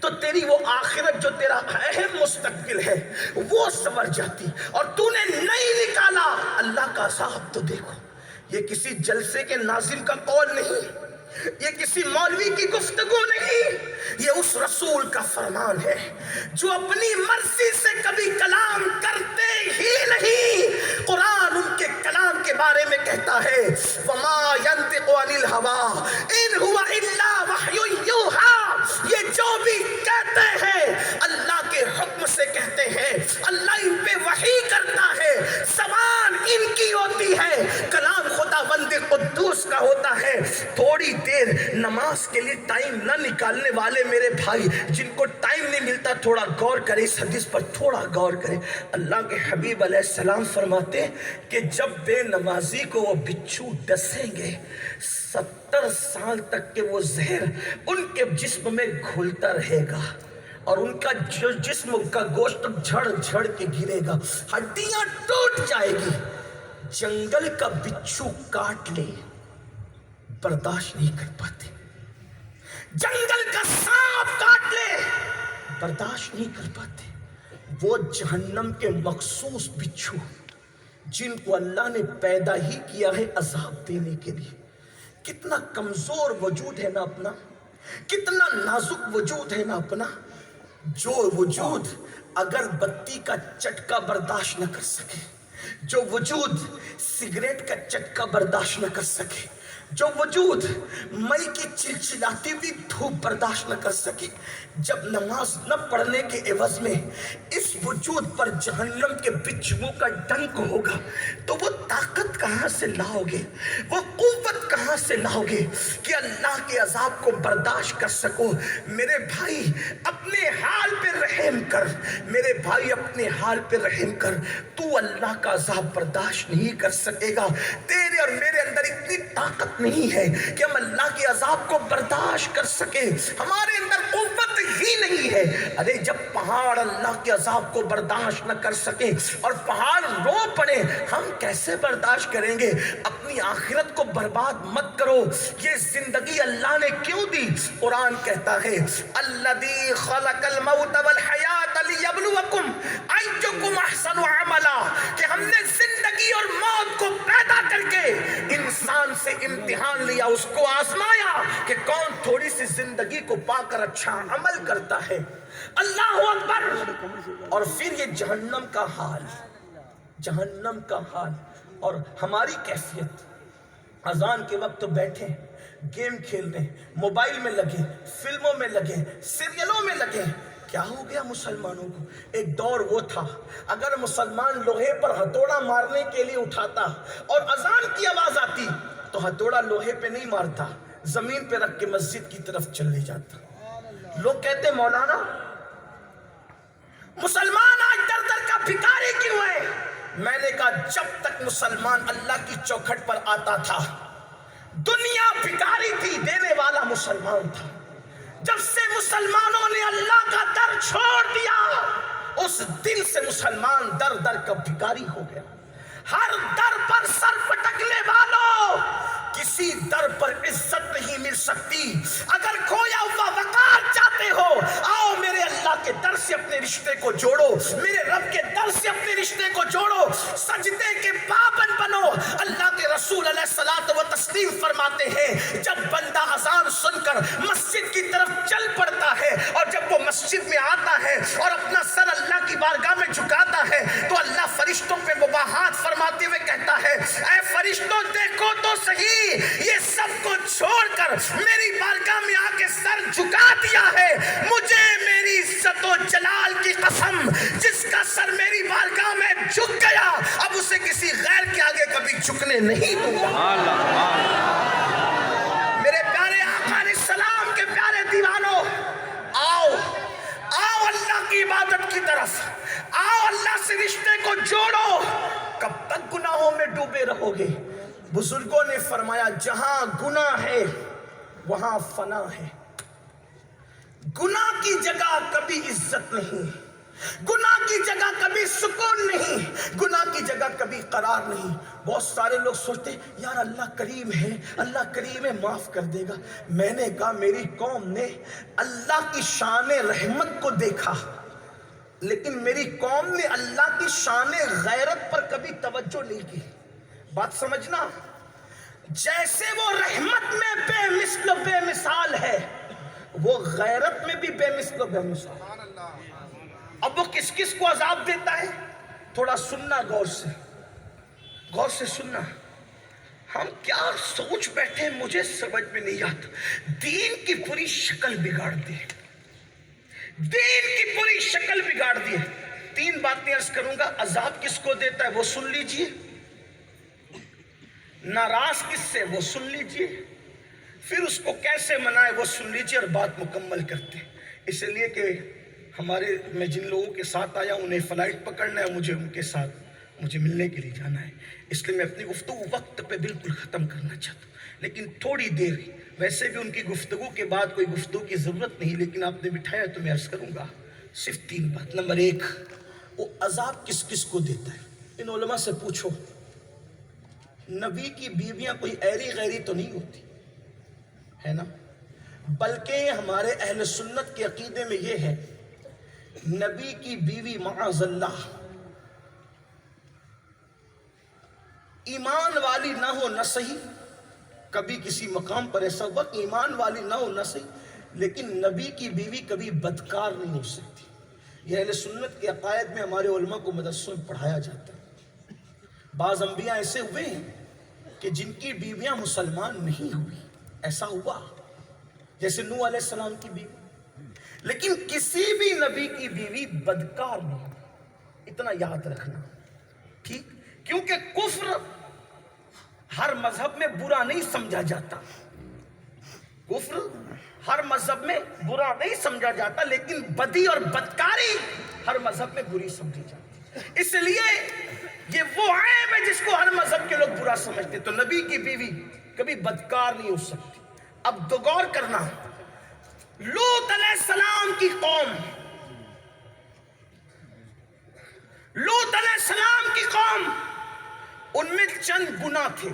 تو تیری وہ آخرت جو تیرا اہم مستقبل ہے وہ سنور جاتی. اور تو نے نہیں نکالا. اللہ کا عذاب تو دیکھو. یہ کسی جلسے کے ناظم کا قول نہیں، یہ کسی مولوی کی گفتگو نہیں، یہ اس رسول کا فرمان ہے جو اپنی مرضی سے کبھی کلام کرتے ہی نہیں. قرآن ان کے کلام کے بارے میں کہتا ہے وَمَا يَنْطِقُ عَنِ الْهَوَىٰ إِنْ هُوَ إِلَّا وَحْيٌ يُوحَىٰ. یہ جو بھی کہتے ہیں اللہ کے حکم سے کہتے ہیں، اللہ ان پہ وحی کرتا ہے. زبان ان کی ہوتی ہے، کلام خداوند قدوس کا ہوتا ہے. تھوڑی دیر نماز کے لیے ٹائم نہ نکالنے والے میرے بھائی، جن کو ٹائم نہیں ملتا، تھوڑا غور کریں اس حدیث پر، تھوڑا غور کریں. اللہ کے حبیب علیہ السلام فرماتے کہ جب بے نمازی کو وہ بچھو ڈسیں گے 70 سال تک کہ وہ زہر ان کے جسم میں گھلتا رہے گا اور ان کا جو جسم کا گوشت جھڑ جھڑ کے گرے گا، ہڈیاں ٹوٹ جائے گی. جنگل کا بچھو کاٹ لے برداشت نہیں کر پاتے، جنگل کا سانپ کاٹ لے برداشت نہیں کر پاتے. وہ جہنم کے مخصوص بچھو جن کو اللہ نے پیدا ہی کیا ہے عذاب دینے کے لیے. کتنا کمزور وجود ہے نا اپنا، کتنا نازک وجود ہے نا اپنا. جو وجود اگر بتی کا چٹکا برداشت نہ کر سکے، جو وجود سگریٹ کا چٹکا برداشت نہ کر سکے، جو وجود مئی کی چلچلاتی ہوئی دھوپ برداشت نہ کر سکے، جب نماز نہ پڑھنے کے عوض میں اس وجود پر جہنم کے بچھوؤں کا ڈنک ہوگا تو وہ طاقت کہاں سے لاؤ گے، وہ قوت کہاں سے لاؤ گے کہ اللہ کے عذاب کو برداشت کر سکو. میرے بھائی اپنے حال پہ رحم کر، میرے بھائی اپنے حال پہ رحم کر. تو اللہ کا عذاب برداشت نہیں کر سکے گا. تیرے اور میرے اندر اتنی طاقت نہیں ہے کہ ہم اللہ کے عذاب کو برداشت کر سکیں، ہمارے اندر قوت ہی نہیں ہے. ارے جب پہاڑ اللہ کے عذاب کو برداشت نہ کر سکیں اور پہاڑ رو پڑے، ہم کیسے برداشت کریں گے؟ اپنی آخرت کو برباد مت کرو. یہ زندگی اللہ نے کیوں دی؟ قرآن کہتا ہے الذی خلق الموت والحیات لیبلوکم ایکم احسن عملا، کہ ہم نے زندگی اور موت کو پیدا کر کے انسان سے امتحان لیا، اس کو آزمایا کہ کون تھوڑی سی زندگی کو پا کر اچھا عمل کرتا ہے. اللہ اکبر. اور پھر یہ جہنم کا حال، جہنم کا حال اور ہماری کیفیت. اذان کے وقت تو بیٹھے گیم کھیل رہے، موبائل میں لگے، فلموں میں لگے، سیریلوں میں لگے. کیا ہو گیا مسلمانوں کو؟ ایک دور وہ تھا اگر مسلمان لوہے پر ہتھوڑا مارنے کے لیے اٹھاتا اور اذان کی آواز آتی تو ہتھوڑا لوہے پہ نہیں مارتا، زمین پہ رکھ کے مسجد کی طرف چلے جاتا. لوگ کہتے مولانا مسلمان آج در در کا بھکاری کیوں ہے؟ میں نے کہا جب تک مسلمان اللہ کی چوکھٹ پر آتا تھا دنیا بھکاری تھی، دینے والا مسلمان تھا. جب سے مسلمانوں نے اللہ کا در چھوڑ دیا اس دن سے مسلمان در در کا بھکاری ہو گیا. ہر در پر سر پٹکنے والوں، کسی در پر عزت نہیں مل سکتی. اگر کھویا ہوا وقار چاہتے ہو، آؤ میرے اللہ کے در سے اپنے رشتے کو جوڑو، میرے رب کے در سے اپنے رشتے کو جوڑو، سجدے کے پابند بنو. اللہ کے رسول علیہ الصلوۃ والتسلیم فرماتے ہیں جب بندہ اذان سن کر مسجد کی طرف چل پڑتا ہے اور جب وہ مسجد میں آتا ہے اور اپنا سر اللہ کی بارگاہ میں جھکاتا ہے تو اللہ فرشتوں پہ مباحات فرماتے ہوئے کہتا ہے اے فرشتوں دیکھو تو صحیح، یہ سب کو چھوڑ کر میری بارگاہ میں آ کے سر جھکا دیا ہے. مجھے میری عزت و جلال کی قسم، جس کا سر میری بارگاہ میں جھک گیا اب اسے کسی غیر کے آگے کبھی جھکنے نہیں دوں گا. میرے پیارے آقا علیہ السلام کے پیارے دیوانوں، آؤ آؤ اللہ کی عبادت کی طرف، آؤ اللہ سے رشتے کو جوڑو، کب تک گناہوں میں ڈوبے رہو گے؟ بزرگوں نے فرمایا جہاں گناہ ہے وہاں فنا ہے۔ گناہ کی جگہ کبھی عزت نہیں، گناہ کی جگہ کبھی سکون نہیں، گناہ کی جگہ کبھی قرار نہیں۔ بہت سارے لوگ سوچتے ہیں یار اللہ کریم ہے، اللہ کریم ہے معاف کر دے گا۔ میں نے کہا میری قوم نے اللہ کی شان رحمت کو دیکھا، لیکن میری قوم نے اللہ کی شان غیرت پر کبھی توجہ نہیں کی۔ بات سمجھنا، جیسے وہ رحمت میں بے مثل و بے مثال ہے، وہ غیرت میں بھی بے مثل و بے مثال۔ اب وہ کس کس کو عذاب دیتا ہے؟ تھوڑا سننا غور سے سننا۔ ہم کیا سوچ بیٹھے مجھے سمجھ میں نہیں آتا۔ دین کی پوری شکل بگاڑ دی، دین کی پوری شکل بگاڑ دی۔ تین باتیں عرض کروں گا۔ عذاب کس کو دیتا ہے وہ سن لیجئے، ناراض کس سے وہ سن لیجئے، پھر اس کو کیسے منائے وہ سن لیجئے، اور بات مکمل کرتے ہیں۔ اس لیے کہ میں جن لوگوں کے ساتھ آیا انہیں فلائٹ پکڑنا ہے، مجھے ان کے ساتھ مجھے ملنے کے لیے جانا ہے، اس لیے میں اپنی گفتگو وقت پہ بالکل ختم کرنا چاہتا ہوں، لیکن تھوڑی دیر، ویسے بھی ان کی گفتگو کے بعد کوئی گفتگو کی ضرورت نہیں، لیکن آپ نے بٹھایا تو میں عرض کروں گا صرف تین بات۔ نمبر ایک، وہ عذاب کس کس کو دیتا ہے؟ ان علماء سے پوچھو، نبی کی بیویاں کوئی ایری غیری تو نہیں ہوتی ہے نا، بلکہ ہمارے اہل سنت کے عقیدے میں یہ ہے نبی کی بیوی معاذ اللہ ایمان والی نہ ہو نہ صحیح، کبھی کسی مقام پر ایسا ہوا کہ ایمان والی نہ ہو نہ صحیح، لیکن نبی کی بیوی کبھی بدکار نہیں ہو سکتی۔ یہ اہل سنت کے عقائد میں ہمارے علماء کو مدرسوں میں پڑھایا جاتا ہے۔ بعض انبیاء ایسے ہوئے ہیں کہ جن کی بیویاں مسلمان نہیں ہوئی، ایسا ہوا، جیسے نوح علیہ السلام کی بیوی، لیکن کسی بھی نبی کی بیوی بدکار نہیں، اتنا یاد رکھنا، ٹھیک؟ کیونکہ کفر ہر مذہب میں برا نہیں سمجھا جاتا، کفر ہر مذہب میں برا نہیں سمجھا جاتا، لیکن بدی اور بدکاری ہر مذہب میں بری سمجھی جاتی۔ اس لیے یہ وہ عیب ہے جس کو ہر مذہب کے لوگ برا سمجھتے، تو نبی کی بیوی کبھی بدکار نہیں ہو سکتی۔ اب دو غور کرنا، لوط علیہ السلام کی قوم، لوط علیہ السلام کی قوم، ان میں چند گناہ تھے۔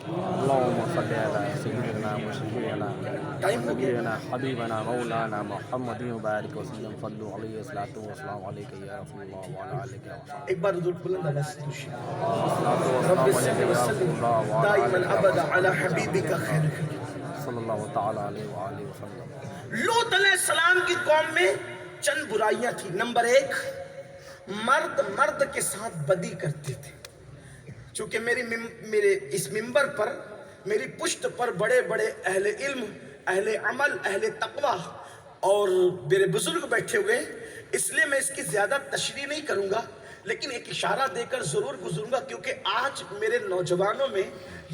اللهم صل على سيدنا وشفيعنا ونبينا حبيبنا مولانا محمد وبارك وسلم صلوا عليه الصلاة والسلام عليك يا رسول الله وعلى آلك وصحبه ایک بار حضور بلند آواز سے دوشی الصلاة رب والسلام صل عليك يا رسول وسلم الله وعلى دائما آلك ابدا علی وصحبه حبیبک خیر خلق۔ صلى الله تعالى عليه وآله وسلم۔ لوط علیہ السلام کی قوم میں چند برائیاں تھیں۔ نمبر ایک، مرد کے ساتھ بدی کرتے تھے۔ چونکہ میرے اس منبر پر، میری پشت پر بڑے بڑے اہل علم، اہل عمل، اہل تقوی اور میرے بزرگ بیٹھے ہوئے، اس لیے میں اس کی زیادہ تشریح نہیں کروں گا، لیکن ایک اشارہ دے کر ضرور گزروں گا، کیونکہ آج میرے نوجوانوں میں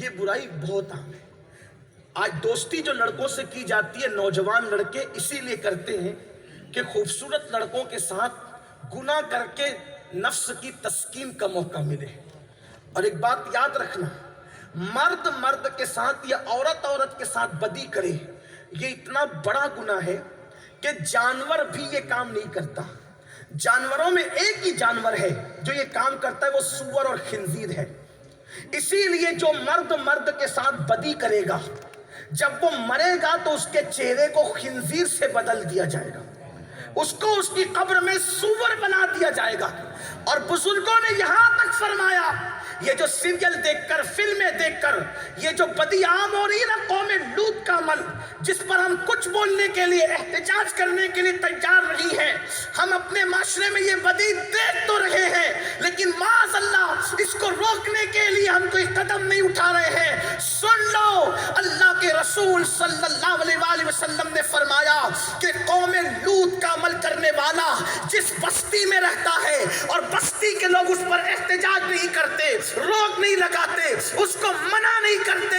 یہ برائی بہت عام ہے۔ آج دوستی جو لڑکوں سے کی جاتی ہے، نوجوان لڑکے اسی لیے کرتے ہیں کہ خوبصورت لڑکوں کے ساتھ گناہ کر کے نفس کی تسکین کا موقع ملے۔ اور ایک بات یاد رکھنا، مرد کے ساتھ یا عورت کے ساتھ بدی کرے، یہ اتنا بڑا گناہ ہے کہ جانور بھی یہ کام نہیں کرتا۔ جانوروں میں ایک ہی جانور ہے جو یہ کام کرتا ہے، وہ سور اور خنزیر ہے۔ اسی لیے جو مرد کے ساتھ بدی کرے گا، جب وہ مرے گا تو اس کے چہرے کو خنزیر سے بدل دیا جائے گا، اس کو اس کی قبر میں سور بنا دیا جائے گا۔ اور بزرگوں نے یہاں تک فرمایا، یہ جو سیریل دیکھ کر، فلمیں دیکھ کر یہ جو بدی عام ہو رہی ہے نا، قوم لوط کا عمل، جس پر ہم کچھ بولنے کے لیے، احتجاج کرنے کے لیے تیار نہیں ہیں، ہم اپنے معاشرے میں یہ بدی دیکھ تو رہے ہیں، لیکن معاذ اللہ اس کو روکنے کے لیے ہم کوئی قدم نہیں اٹھا رہے ہیں۔ سن لو، اللہ کے رسول صلی اللہ علیہ وآلہ وسلم نے فرمایا کہ قوم لوط کا عمل کرنے والا جس بستی میں رہتا ہے اور بستی کے لوگ اس پر احتجاج نہیں کرتے، روک نہیں لگاتے، اس کو منع نہیں کرتے،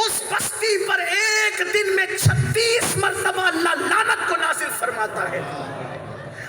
اس بستی پر ایک دن میں 36 مرتبہ اللہ لعنت کو نازل فرماتا ہے۔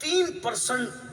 3%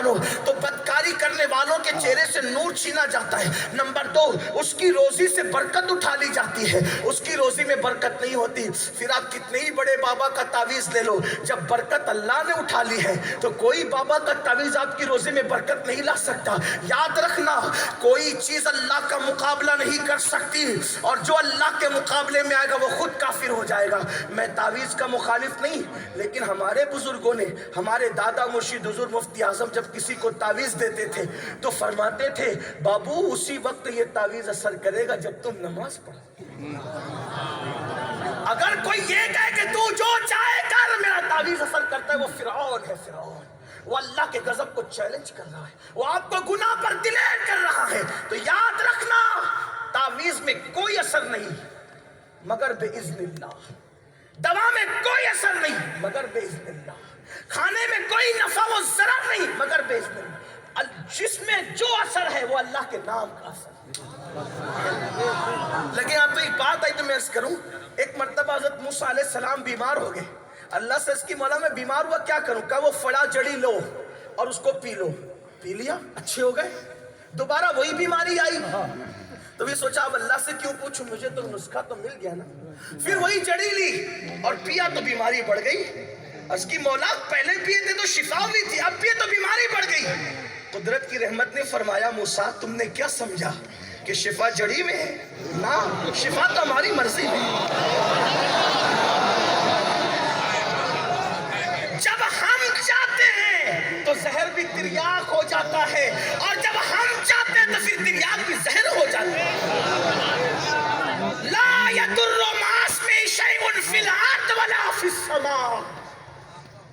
نوجوانوں، تو بدکاری کرنے والوں کے چہرے سے نور چھینا جاتا ہے۔ نمبر 2، اس کی روزی سے برکت اٹھا لی جاتی ہے، اس کی روزی میں برکت نہیں ہوتی۔ پھر آپ کتنے ہی بڑے بابا کا تعویذ لے لو، جب برکت اللہ نے اٹھا لی ہے تو کوئی بابا کا تعویذ آپ کی روزی میں برکت نہیں لا سکتا۔ یاد رکھنا، کوئی چیز اللہ کا مقابلہ نہیں کر سکتی، اور جو اللہ کے مقابلے میں آئے گا وہ خود کافر ہو جائے گا۔ میں تعویذ کا مخالف نہیں، لیکن ہمارے بزرگوں نے، ہمارے دادا مرشد حضور مفتی اعظم جب کسی کو تعویذ دیتے تھے تو فرماتے تھے بابو اسی وقت یہ تعویذ اثر کرے گا جب تم نماز پڑھو۔ اگر کوئی یہ کہے کہ تو جو چاہے کر میرا تعویذ اثر کرتا ہے، وہ فرعون ہے، فرعون۔ وہ اللہ کے غضب کو چیلنج کر رہا ہے، وہ آپ کو گناہ پر دلیر کر رہا ہے۔ تو یاد رکھنا، تعویذ میں کوئی اثر نہیں مگر باذن اللہ، دوا میں کوئی اثر نہیں مگر باذن اللہ، کھانے میں کوئی نفع و ضرر نہیں مگر باذن اللہ، جس میں جو اثر ہے وہ اللہ کے نام کا اثر ہے۔ لیکن آپ تو ایک بات آئی تو میں عرض کروں، ایک مرتبہ حضرت موسیٰ علیہ السلام بیمار ہو گئے، اللہ سے اس کی مولا میں بیمار ہوا کیا کروں؟ کہا وہ فڑا جڑی لو اور اس کو پی لو، پی لیا، اچھے ہو گئے، دوبارہ وہی بیماری آئی تو بھی سوچا اب اللہ سے کیوں پوچھوں، مجھے تو نسخہ تو مل گیا نا، پھر وہی جڑی لی اور پیا تو بیماری بڑھ گئی۔ اس کی مولا پہلے پیے تھے تو شفا ہوئی تھی، اب پیے تو بیماری بڑھ گئی۔ قدرت کی رحمت نے فرمایا موسیٰ تم نے کیا سمجھا کہ شفا جڑی میں ہے؟ نا، شفا تو ہماری مرضی میں ہے۔ جب ہم چاہتے ہیں تو زہر بھی تریاق ہو جاتا ہے، اور جب ہم چاہتے ہیں تو پھر تریاق بھی زہر ہو جاتا ہے۔ لا یضر مع اسمہ شیء فی الارض ولا فی السماء،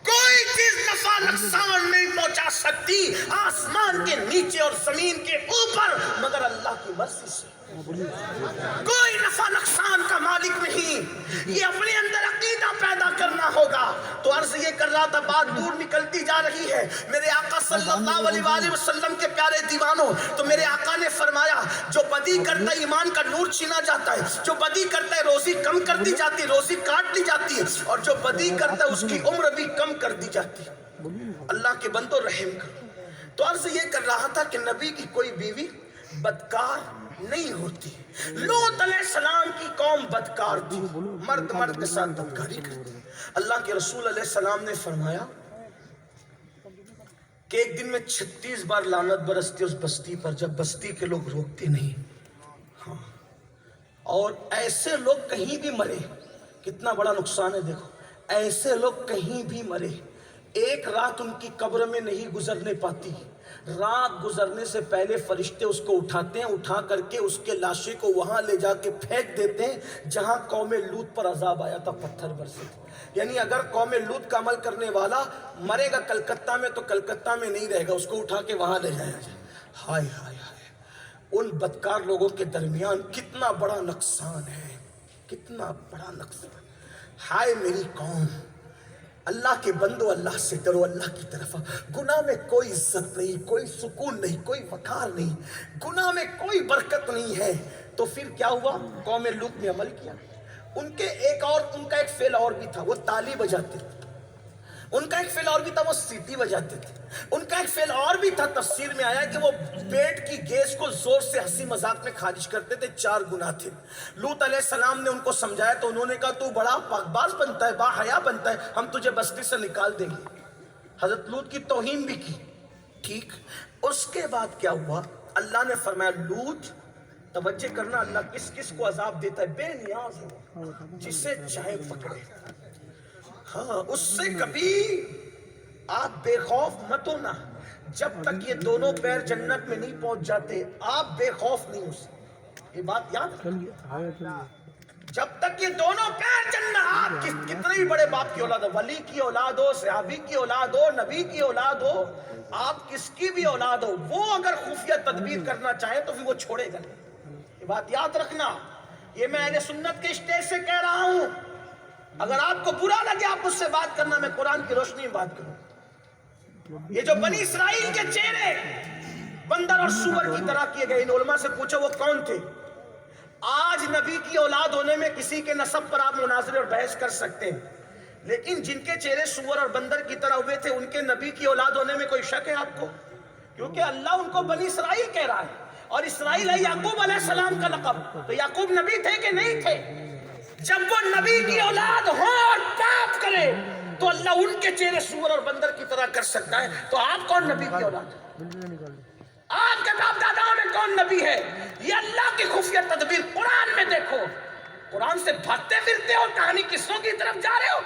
کوئی چیز نفع نقصان نہیں پہنچا سکتی آسمان کے نیچے اور زمین کے اوپر مگر اللہ کی مرضی سے۔ کوئی نفع نقصان کا مالک نہیں، یہ اپنے اندر عقیدہ پیدا کرنا ہوگا۔ تو عرض یہ کر رہا تھا، بات دور نکلتی جا رہی ہے۔ میرے آقا صلی اللہ علیہ وآلہ وسلم کے پیارے دیوانوں، تو میرے آقا نے فرمایا جو بدی کرتا ہے ایمان کا نور چھینا جاتا ہے، جو بدی کرتا ہے روزی کم کر دی جاتی ہے، روزی کاٹ لی جاتی ہے، اور جو بدی کرتا ہے اس کی عمر بھی کم کر دی جاتی ہے۔ اللہ کے بندو رحم کرو۔ تو عرض یہ کر رہا تھا کہ نبی کی کوئی بیوی بدکار نہیں ہوتی۔ لوط علیہ السلام کی قوم بدکار تھی، مرد مرد کے ساتھ بدکاری کرتی۔ اللہ کے رسول علیہ السلام نے فرمایا کہ ایک دن میں 36 بار لعنت برستی اس بستی پر، جب بستی کے لوگ روکتے نہیں۔ ہاں، اور ایسے لوگ کہیں بھی مرے، کتنا بڑا نقصان ہے دیکھو، ایسے لوگ کہیں بھی مرے، ایک رات ان کی قبر میں نہیں گزرنے پاتی، رات گزرنے سے پہلے فرشتے اس کو اٹھاتے ہیں، اٹھا کر کے اس کے لاشے کو وہاں لے جا کے پھینک دیتے ہیں جہاں قوم لوط پر عذاب آیا تھا، پتھر برسے تھے۔ یعنی اگر قوم لوط کا عمل کرنے والا مرے گا کلکتہ میں تو کلکتہ میں نہیں رہے گا، اس کو اٹھا کے وہاں لے جایا جائے۔ ہائے ہائے ہائے، ان بدکار لوگوں کے درمیان کتنا بڑا نقصان ہے، کتنا بڑا نقصان۔ ہائے میری قوم، اللہ کے بندو اللہ سے ڈرو، اللہ کی طرف۔ گناہ میں کوئی عزت نہیں، کوئی سکون نہیں، کوئی وقار نہیں، گناہ میں کوئی برکت نہیں ہے۔ تو پھر کیا ہوا؟ قوم لوط نے عمل کیا، ان کا ایک فعل اور بھی تھا، وہ تالی بجاتے تھے، ان کا ایک فعل اور بھی تھا، وہ سیٹی بجاتے تھے، ان کا ایک فعل اور بھی تھا، تفسیر میں آیا کہ وہ پیٹ کی گیس کو زور سے ہنسی مذاق میں خارج کرتے تھے۔ 4 گناہ تھے۔ لوط علیہ السلام نے ان کو سمجھایا تو انہوں نے کہا تو بڑا پاک باز بنتا ہے، با حیا بنتا ہے، ہم تجھے بستی سے نکال دیں گے۔ حضرت لوط کی توہین بھی کی، ٹھیک۔ اس کے بعد کیا ہوا؟ اللہ نے فرمایا لوط، توجہ کرنا، اللہ کس کس کو عذاب دیتا ہے؟ بے نیاز ہو، جسے چاہے پکڑے۔ ہاں، اس سے کبھی آپ بے خوف مت ہونا، جب تک یہ دونوں پیر جنت میں نہیں پہنچ جاتے آپ بے خوف نہیں ہو سکتے۔ یہ بات یاد رکھنا، جب تک یہ دونوں پیر جنت، آپ کتنے بڑے باپ کی اولاد ہو، ولی کی اولاد ہو، صحابی کی اولاد ہو، نبی کی اولاد ہو، آپ کس کی بھی اولاد ہو، وہ اگر خفیہ تدبیر کرنا چاہے تو پھر وہ چھوڑے گا نہیں۔ یہ بات یاد رکھنا، یہ میں اہل سنت کے اسٹیج سے کہہ رہا ہوں۔ اگر آپ کو برا لگے آپ مجھ سے بات کرنا، میں قرآن کی روشنی میں بات کروں۔ یہ جو بنی اسرائیل کے چہرے بندر اور سور کی طرح کیے گئے، ان علماء سے پوچھو وہ کون تھے؟ آج نبی کی اولاد ہونے میں کسی کے نسب پر آپ مناظرے اور بحث کر سکتے ہیں، لیکن جن کے چہرے سور اور بندر کی طرح ہوئے تھے ان کے نبی کی اولاد ہونے میں کوئی شک ہے آپ کو؟ کیونکہ اللہ ان کو بنی اسرائیل کہہ رہا ہے، اور اسرائیل ہے یعقوب علیہ السلام کا لقب. تو یعقوب نبی تھے کہ نہیں تھے؟ جب وہ نبی کی اولاد ہو اور پاپ کرے تو اللہ ان کے چہرے سور اور بندر کی طرح کر سکتا ہے. تو آپ کون نبی کی اولاد ہے؟ آپ کے باپ داداؤں میں کون نبی ہے؟ یہ اللہ کی خفیہ تدبیر. قرآن میں دیکھو، قرآن سے بھاگتے پھرتے ہو، کہانی قصوں کی طرف جا رہے ہو.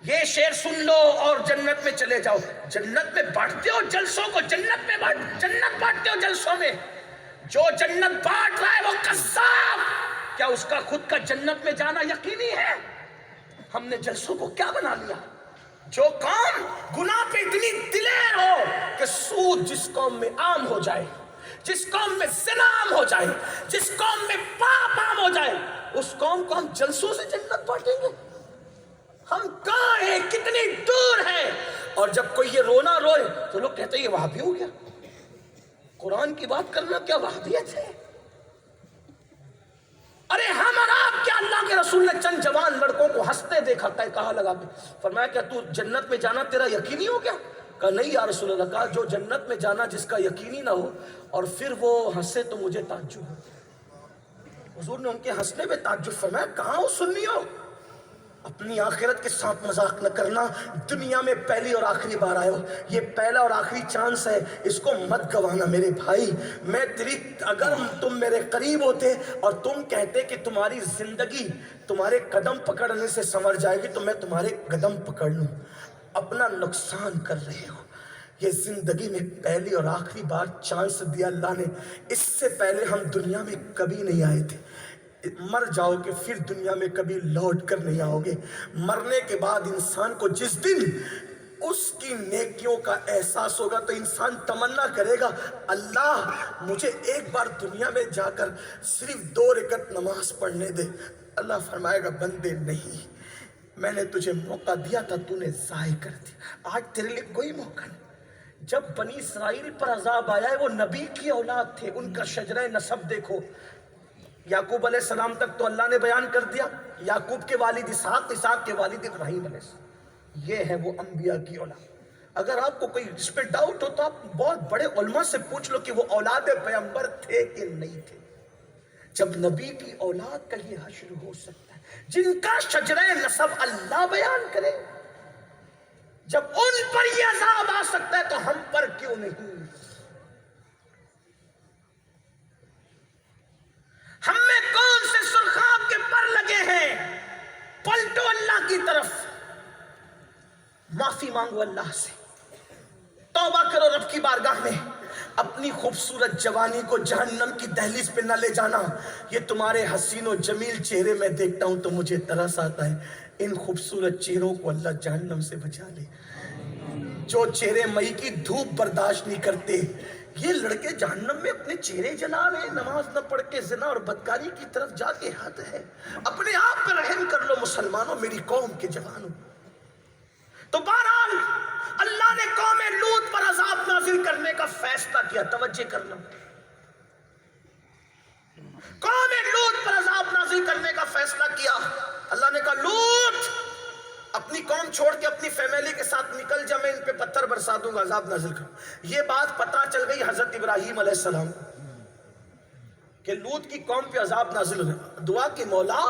یہ شعر سن لو اور جنت میں چلے جاؤ. جنت میں بانٹتے ہو جلسوں کو، جنت بانٹتے ہو جلسوں میں. جو جنت بانٹ رہا ہے وہ قذاب. کیا اس کا خود کا جنت میں جانا یقینی ہے؟ ہم نے جلسوں کو کیا بنا لیا؟ جو قوم گناہ پہ اتنی دلیر ہو کہ سود جس قوم میں عام ہو جائے، جس قوم میں زنا عام ہو جائے، جس قوم میں پاپ عام ہو جائے، اس قوم کو ہم جلسوں سے جنت بانٹیں گے؟ ہم کہاں ہیں؟ کتنی دور ہیں؟ اور جب کوئی یہ رونا روئے تو لوگ کہتے ہیں یہ وہابی ہو گیا. قرآن کی بات کرنا کیا وہابیت ہے؟ ارے ہم اور آپ کیا اللہ کے رسول نے چند جوان لڑکوں کو ہنستے دیکھا، کہا لگا کے فرمایا کیا تو جنت میں جانا تیرا یقینی ہو گیا؟ کہا نہیں یا رسول اللہ. کہا جو جنت میں جانا جس کا یقینی نہ ہو اور پھر وہ ہنسے تو مجھے تعجب ہو. حضور نے ان کے ہنسنے پہ تعجب فرمایا کہاں ہو سنی ہو؟ اپنی آخرت کے ساتھ مذاق نہ کرنا. دنیا میں پہلی اور آخری بار آئے ہو، یہ پہلا اور آخری چانس ہے، اس کو مت گوانا میرے بھائی. میں اگر تم میرے قریب ہوتے اور تم کہتے کہ تمہاری زندگی تمہارے قدم پکڑنے سے سنور جائے گی تو میں تمہارے قدم پکڑ لوں. اپنا نقصان کر رہے ہو. یہ زندگی میں پہلی اور آخری بار چانس دیا اللہ نے. اس سے پہلے ہم دنیا میں کبھی نہیں آئے تھے. مر جاؤ کہ پھر دنیا میں کبھی لوٹ کر نہیں آؤ گے. مرنے کے بعد انسان کو جس دن اس کی نیکیوں کا احساس ہوگا تو انسان تمنا کرے گا اللہ مجھے ایک بار دنیا میں جا کر صرف 2 رکعت نماز پڑھنے دے. اللہ فرمائے گا بندے نہیں، میں نے تجھے موقع دیا تھا تو نے ضائع کر دیا. آج تیرے لیے کوئی موقع نہیں. جب بنی اسرائیل پر عذاب آیا ہے وہ نبی کی اولاد تھے. ان کا شجرہ نسب دیکھو. یعقوب علیہ السلام تک تو اللہ نے بیان کر دیا. یعقوب کے والد اسحاق، اسحاق کے والد ابراہیم علیہ السلام. یہ ہے وہ انبیاء کی اولاد. اگر آپ کو کوئی اس پہ ڈاؤٹ ہو تو آپ بہت بڑے علماء سے پوچھ لو کہ وہ اولاد پیغمبر تھے کہ نہیں تھے. جب نبی کی اولاد کا یہ حشر ہو سکتا ہے، جن کا شجرہ نسب اللہ بیان کرے، جب ان پر یہ عذاب آ سکتا ہے تو ہم پر کیوں نہیں؟ ہم میں کون سے سرخاب کے پر لگے ہیں؟ پلٹو اللہ کی طرف، معافی مانگو اللہ سے، توبہ کرو رب کی بارگاہ میں. اپنی خوبصورت جوانی کو جہنم کی دہلیز پہ نہ لے جانا. یہ تمہارے حسین و جمیل چہرے میں دیکھتا ہوں تو مجھے ترس آتا ہے. ان خوبصورت چہروں کو اللہ جہنم سے بچا لے. جو چہرے مئی کی دھوپ برداشت نہیں کرتے، یہ لڑکے جہنم میں اپنے چہرے جلا رہے، نماز نہ پڑھ کے زنا اور بدکاری کی طرف جا کے. حد ہے. اپنے آپ پہ رحم کر لو مسلمانوں، میری قوم کے جوانوں. تو بہرحال اللہ نے قوم لوط پر عذاب نازل کرنے کا فیصلہ کیا. توجہ کرنا، قوم لوط پر عذاب نازل کرنے کا فیصلہ کیا. اللہ نے کہا لوط اپنی قوم چھوڑ کے اپنی فیملی کے ساتھ نکل جا، میں ان پہ پتھر برسا دوں گا، عذاب نازل کروں. یہ بات پتہ چل گئی حضرت ابراہیم علیہ السلام کہ لوط کی قوم پہ عذاب نازل ہو گیا. دعا کی مولا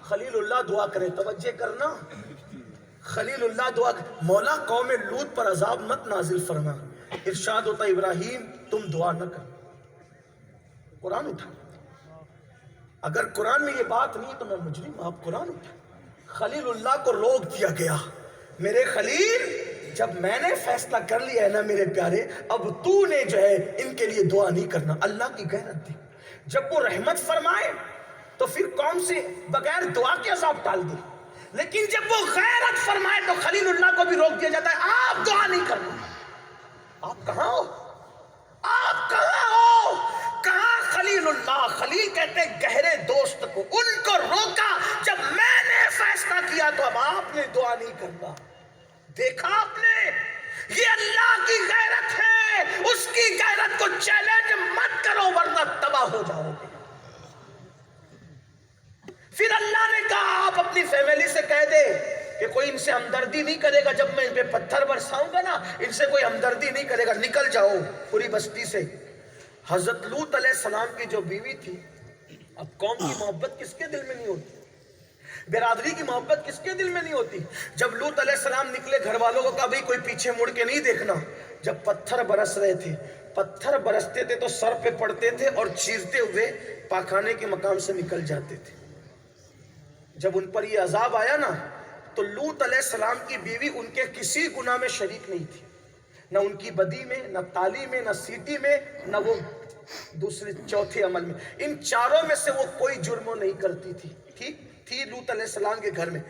خلیل اللہ دعا کرے. توجہ کرنا، خلیل اللہ دعا مولا قوم لوط پر عذاب مت نازل فرما. ارشاد ہوتا ابراہیم تم دعا نہ کر. قرآن اٹھا. اگر قرآن میں یہ بات نہیں تو میں مجرم. آپ قرآن اٹھا. خلیل اللہ کو روک دیا گیا. میرے خلیل جب میں نے فیصلہ کر لیا ہے نا میرے پیارے، اب تو نے جو ہے ان کے لیے دعا نہیں کرنا. اللہ کی غیرت دی. جب وہ رحمت فرمائے تو پھر قوم سے بغیر دعا کے عذاب ٹال دی. لیکن جب وہ غیرت فرمائے تو خلیل اللہ کو بھی روک دیا جاتا ہے. آپ دعا نہیں کرنا. آپ کہاں ہو؟ آپ کہاں ہو؟ کہاں خلیل اللہ؟ خلیل کہتے ہیں گہرے دوست کو. ان کو روکا جب میں نے فیصلہ کیا تو اب آپ نے دعا نہیں کرنا. دیکھا آپ نے؟ یہ اللہ کی غیرت ہے. اس کی غیرت کو چیلنج مت کرو ورنہ تباہ ہو جاؤ گے. پھر اللہ نے کہا آپ اپنی فیملی سے کہہ دے کہ کوئی ان سے ہمدردی نہیں کرے گا، جب میں ان پہ پتھر برساؤں گا نا ان سے کوئی ہمدردی نہیں کرے گا، نکل جاؤ پوری بستی سے۔ حضرت لوط علیہ السلام کی جو بیوی تھی، اب قوم کی محبت کس کے دل میں نہیں ہوتی، برادری کی محبت کس کے دل میں نہیں ہوتی؟ جب لوط علیہ السلام نکلے گھر والوں کو کہا بھئی کوئی پیچھے مڑ کے نہیں دیکھنا۔ جب پتھر برس رہے تھے، پتھر برستے تھے تو سر پہ پڑتے تھے اور چیرتے ہوئے پاخانے کے مقام سے نکل جاتے تھے۔ جب ان پر یہ عذاب آیا نا تو لوط علیہ السلام کی بیوی ان کے کسی گناہ میں شریک نہیں تھی، نہ ان کی بدی میں، نہ تالی میں، نہ سیٹی میں، نہ وہ دوسرے چوتھے عمل میں، ان چاروں میں سے وہ کوئی جرم نہیں کرتی تھی۔ ٹھیک تھی لوط علیہ السلام کے گھر میں۔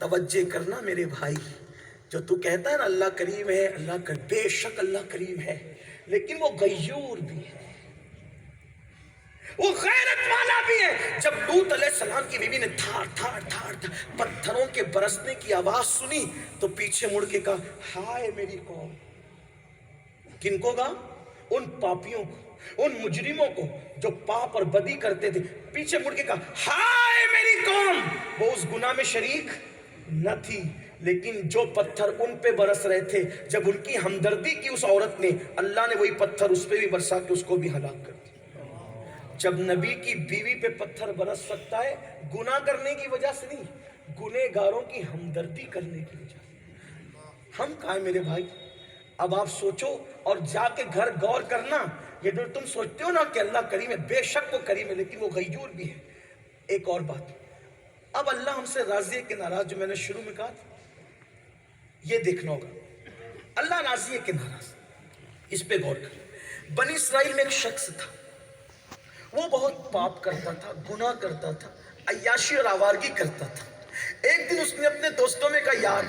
توجہ کرنا میرے بھائی، جو تو کہتا ہے نا اللہ کریم ہے، اللہ کر، بے شک اللہ کریم ہے، لیکن وہ غیور بھی ہے، وہ غیرت والا بھی ہے۔ جب لوط علیہ السلام کی بیوی نے تھار تھار تھار پتھروں کے برسنے کی آواز سنی تو پیچھے مڑ کے کہا ہائے میری قوم۔ کن کو کہا؟ ان پاپیوں کو، ان مجرموں کو جو پاپ اور بدی کرتے تھے۔ پیچھے مڑ کے کہا ہائے میری قوم، وہ اس گناہ میں شریک نہ تھی، لیکن جو پتھر ان پہ برس رہے تھے، جب ان کی ہمدردی کی اس عورت نے، اللہ نے وہی پتھر اس پہ بھی برسا کے اس کو بھی ہلاک کر دیا۔ جب نبی کی بیوی پہ پتھر برس سکتا ہے گناہ کرنے کی وجہ سے نہیں، گنہگاروں کی ہمدردی کرنے کی وجہ سے۔ ہم کہاں ہیں میرے بھائی؟ اب آپ سوچو اور جا کے گھر غور کرنا، یہ جو تم سوچتے ہو نا کہ اللہ کریم ہے، بے شک وہ کریم ہے، لیکن وہ غیور بھی ہے۔ ایک اور بات، اب اللہ ہم سے راضی ہے کہ ناراض، جو میں نے شروع میں کہا تھا یہ دیکھنا ہوگا، اللہ راضی ہے کہ ناراض، اس پہ غور کریں۔ بنی اسرائیل میں ایک شخص تھا، وہ بہت پاپ کرتا تھا، گناہ کرتا تھا، عیاشی اور آوارگی کرتا تھا۔ ایک دن اس نے اپنے دوستوں میں کہا یار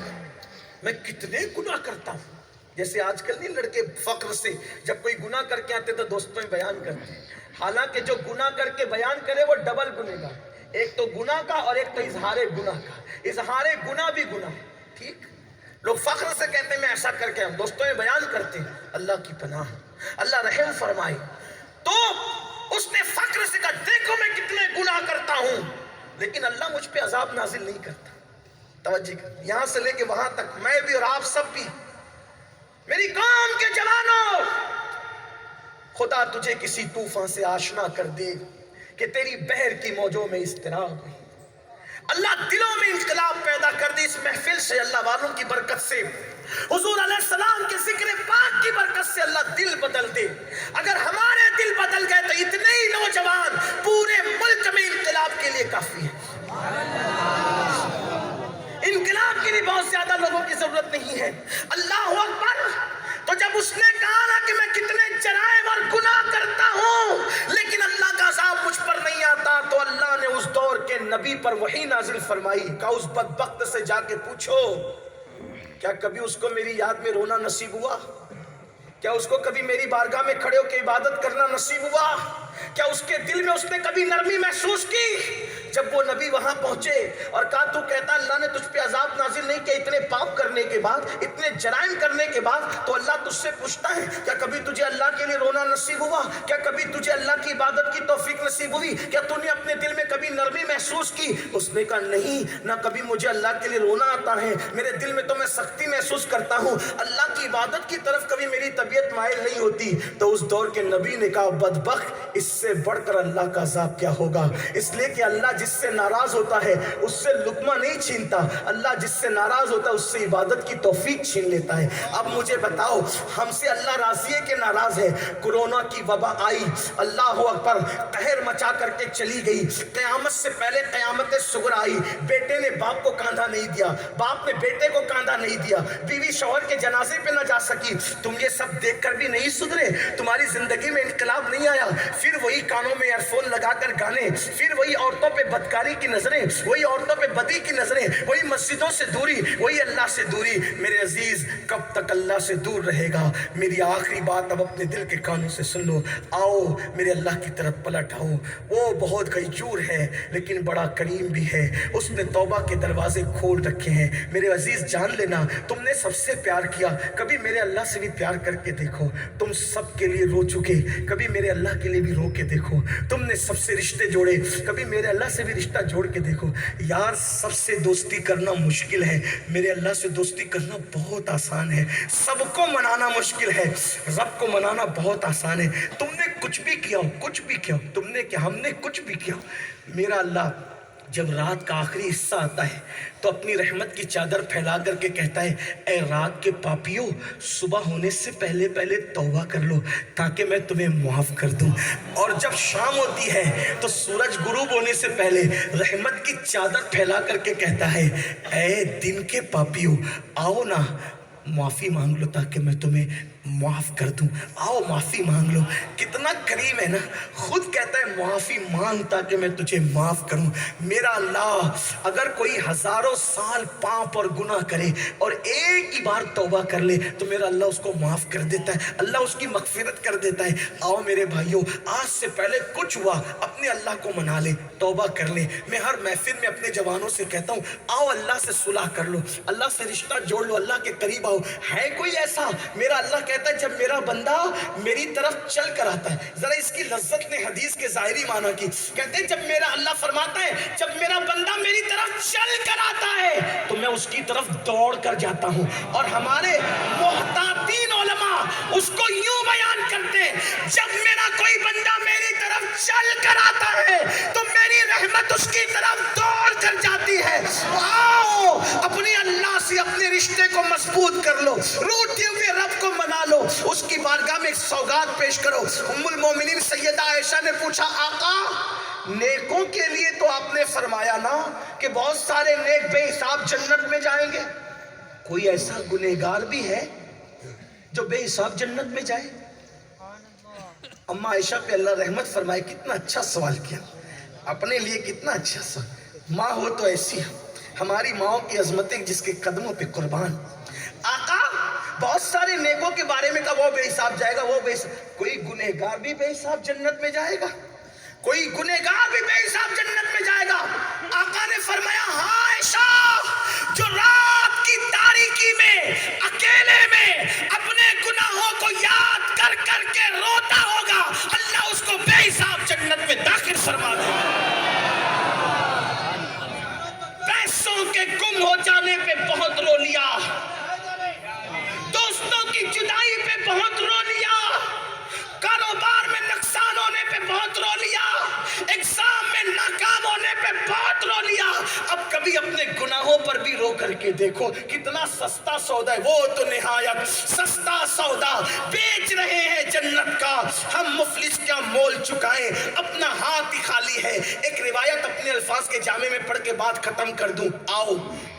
میں کتنے گناہ کرتا ہوں، جیسے آج کل نہیں لڑکے فخر سے جب کوئی گناہ کر کے آتے تو دوستوں میں بیان کرتے ہیں، حالانکہ جو گناہ کر کے بیان کرے وہ ڈبل گنہگار، ایک تو گناہ کا اور ایک تو اظہار گناہ کا۔ اظہار گناہ بھی گناہ ہے، ٹھیک؟ لوگ فخر سے کہتے ہیں میں ایسا کر کے، ہم دوستوں میں بیان کرتے ہیں، اللہ کی پناہ، اللہ رحم فرمائے۔ تو اس نے فخر سے کہا دیکھو میں کتنے گناہ کرتا ہوں، لیکن اللہ مجھ پہ عذاب نازل نہیں کرتا۔ توجہ کر، یہاں سے لے کے وہاں تک، میں بھی اور آپ سب بھی، میری قوم کے جوانوں، خدا تجھے کسی طوفان سے آشنا کر دے کہ تیری بحر کی موجوں میں اضطراب نہیں، اللہ دلوں میں انقلاب پیدا کر دے۔ اس محفل سے، اللہ والوں کی برکت سے، حضور علیہ السلام کے ذکر پاک کی برکت سے اللہ دل بدل دے۔ اگر ہمارے دل بدل گئے تو اتنے ہی نوجوان پورے ملک میں انقلاب کے لیے کافی ہے۔ انقلاب کے لیے بہت زیادہ لوگوں کی ضرورت نہیں ہے۔ اللہ اکبر۔ تو جب اس نے کہا نا کہ میں کتنے جرائم اور گناہ کرتا ہوں لیکن اللہ کا عذاب مجھ پر نہیں آتا، تو اللہ نے اس دور کے نبی پر وحی نازل فرمائی، کہا اس بدبخت سے جا کے پوچھو کیا کبھی اس کو میری یاد میں رونا نصیب ہوا؟ کیا اس کو کبھی میری بارگاہ میں کھڑے ہو کے عبادت کرنا نصیب ہوا؟ کیا اس کے دل میں اس نے کبھی نرمی محسوس کی؟ جب وہ نبی وہاں پہنچے اور کہا تو کہتا اللہ نے تجھ پہ عذاب نازل نہیں کیا اتنے پاپ کرنے کے بعد، اتنے جرائم کرنے کے بعد، تو اللہ تجھ سے پوچھتا ہے کیا کبھی تجھے اللہ کے لیے رونا نصیب ہوا؟ کیا کبھی تجھے اللہ کی عبادت کی توفیق نصیب ہوئی؟ کیا تو نے اپنے دل میں کبھی نرمی محسوس کی؟ اس نے کہا نہیں، نہ کبھی مجھے اللہ کے لیے رونا آتا ہے، میرے دل میں تو میں سختی محسوس کرتا ہوں، اللہ کی عبادت کی طرف کبھی میری طبیعت مائل نہیں ہوتی۔ تو اس دور کے نبی نے کہا بدبخت، اس سے بڑھ کر اللہ کا عذاب کیا ہوگا؟ اس لیے کہ اللہ جس سے ناراض ہوتا ہے اس سے لقمہ نہیں چھینتا، اللہ جس سے ناراض ہوتا ہے اس سے عبادت کی توفیق چھین لیتا ہے۔ اب مجھے بتاؤ ہم سے اللہ راضی ہے کہ ناراض ہے؟ کورونا کی وبا آئی، اللہ اکبر، قہر مچا کر کے چلی گئی، قیامت سے پہلے قیامت صغری آئی، بیٹے نے باپ کو کاندھا نہیں دیا، باپ نے بیٹے کو کاندھا نہیں دیا، بیوی شوہر کے جنازے پہ نہ جا سکی، تم یہ سب دیکھ کر بھی نہیں سدھرے، تمہاری زندگی میں انقلاب نہیں آیا، پھر وہی کانوں میں ایئر فون لگا کر گانے، پھر وہی عورتوں پہ بدکاری کی نظریں، وہی عورتوں پہ بدی کی نظریں، وہی مسجدوں سے دوری، وہی اللہ سے دوری۔ میرے عزیز کب تک اللہ سے دور رہے گا؟ میری آخری بات اب اپنے دل کے کانوں سے سن لو، آؤ میرے اللہ کی طرف طرف پلٹ آؤں۔ وہ بہت غیور ہے لیکن بڑا کریم بھی ہے، اس نے توبہ کے دروازے کھول رکھے ہیں۔ میرے عزیز جان لینا، تم نے سب سے پیار کیا، کبھی میرے اللہ سے بھی پیار کر کے دیکھو۔ تم سب کے لیے رو چکے، کبھی میرے اللہ کے لیے بھی رو کے دیکھو۔ تم نے سب سے رشتے جوڑے، کبھی میرے اللہ سے بھی رشتہ جوڑ کے دیکھو۔ یار سب سے دوستی کرنا مشکل ہے، میرے اللہ سے دوستی کرنا بہت آسان ہے۔ سب کو منانا مشکل ہے، رب کو منانا بہت آسان ہے۔ تم نے کچھ بھی کیا ہو، کچھ بھی کیا ہو، تم نے کیا، ہم نے کچھ بھی کیا ہو، میرا اللہ جب رات کا آخری حصہ آتا ہے تو اپنی رحمت کی چادر پھیلا کر کے کہتا ہے، اے رات کے پاپیوں، صبح ہونے سے پہلے پہلے توبہ کر لو تاکہ میں تمہیں معاف کر دوں۔ اور جب شام ہوتی ہے تو سورج غروب ہونے سے پہلے رحمت کی چادر پھیلا کر کے کہتا ہے، اے دن کے پاپیوں، آؤ نا معافی مانگ لو تاکہ میں تمہیں معاف کر دوں۔ آؤ معافی مانگ لو۔ کتنا کریم ہے نا، خود کہتا ہے معافی مانگ تاکہ میں تجھے معاف کروں۔ میرا اللہ اگر کوئی ہزاروں سال پاپ اور گناہ کرے اور ایک ہی بار توبہ کر لے تو میرا اللہ اس کو معاف کر دیتا ہے، اللہ اس کی مغفرت کر دیتا ہے۔ آؤ میرے بھائیوں، آج سے پہلے کچھ ہوا اپنے اللہ کو منا لے، توبہ کر لے۔ میں ہر محفل میں اپنے جوانوں سے کہتا ہوں، آؤ اللہ سے صلح کر لو، اللہ سے رشتہ جوڑ لو، اللہ کے قریب آؤ۔ ہے کوئی ایسا؟ میرا اللہ کہتا ہے جب میرا بندہ میری طرف چل کر آتا ہے، ذرا اس کی لذت نے حدیث کے ظاہری معنی کی، کہتے ہیں جب میرا اللہ فرماتا ہے جب میرا بندہ میری طرف چل کر آتا ہے تو میں اس کی طرف دوڑ کر جاتا ہوں۔ اور ہمارے محتاطین علماء اس کو یوں بیان کرتے ہیں، جب میرا کوئی بندہ میری طرف چل کر آتا ہے تو میری رحمت اس کی طرف دوڑ کر جاتی ہے۔ آؤ اپنے اللہ سے اپنے رشتے کو مضبوط کر لو، روٹے ہوئے رب کو منا لو، اس کی بارگاہ میں ایک سوگات پیش کرو۔ ام المومنین سیدہ عائشہ نے پوچھا، آقا نیکوں کے لیے تو آپ نے فرمایا نا کہ بہت سارے نیک بے حساب جنت میں جائیں گے، کوئی ایسا گنہگار بھی ہے جو بے حساب جنت میں جائے؟ اماں عائشہ پہ اللہ رحمت فرمائے، کتنا اچھا سوال کیا، اپنے لیے کتنا اچھا سوال۔ ماں ہو تو ایسی ہے، ہماری ماں کی عظمتیں جس کے قدموں پہ قربان۔ آقا بہت سارے نیکوں کے بارے میں کہا وہ بے حساب جائے گا، وہ بے حساب، کوئی گنہگار بھی بے حساب جنت میں جائے گا؟ کوئی گنہگار بھی بے حساب جنت میں جائے گا؟ آقا نے فرمایا، ہاں عائشہ، جو رات کی تاریکی میں اکیلے میں اپنے گناہوں کو یاد کر کر کے روتا ہوگا، اللہ اس کو بے حساب جنت میں داخل فرما دے گا۔ پیسوں کے گم ہو جانے پہ بہت رو لیا، دوستوں کی جدائی پہ بہت رو لیا، کاروبار میں نقصان ہونے پہ بہت رو لیا، ایگزام میں ناکام ہونے پہ بہت رو لیا۔ اب کبھی اپنے گناہوں پر بھی رو کر کے دیکھو، کتنا سستا سودا ہے، وہ تو نہایت سستا سودا بیچ رہے ہیں جنت کا، ہم مفلس کیا مول چکائیں، اپنا ہاتھ ہی خالی ہے۔ ایک روایت اپنے الفاظ کے جامع میں پڑھ کے بات ختم کر دوں۔ آؤ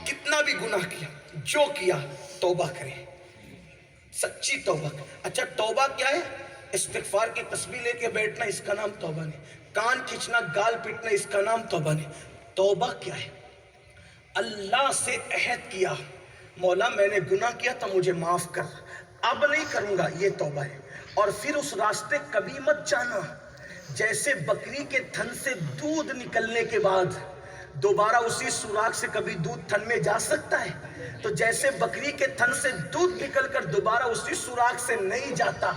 کتنا بھی گناہ کیا، جو کیا توبہ کریں، سچی توبہ۔ اچھا توبہ کیا ہے؟ استغفار کی تسبیح لے کے بیٹھنا، اس کا نام توبہ نہیں۔ کان کھچنا، گال پیٹنا، اس کا نام توبہ نہیں۔ توبہ کیا ہے؟ اللہ سے عہد کیا، مولا میں نے گناہ کیا تو مجھے معاف کر، اب نہیں کروں گا، یہ توبہ ہے۔ اور پھر اس راستے کبھی مت جانا جیسے بکری کے تھن سے دودھ نکلنے کے بعد دوبارہ اسی سوراخ سے کبھی دودھ تھن میں جا سکتا ہے؟ تو جیسے بکری کے تھن سے دودھ نکل کر دوبارہ اسی سوراخ سے نہیں جاتا،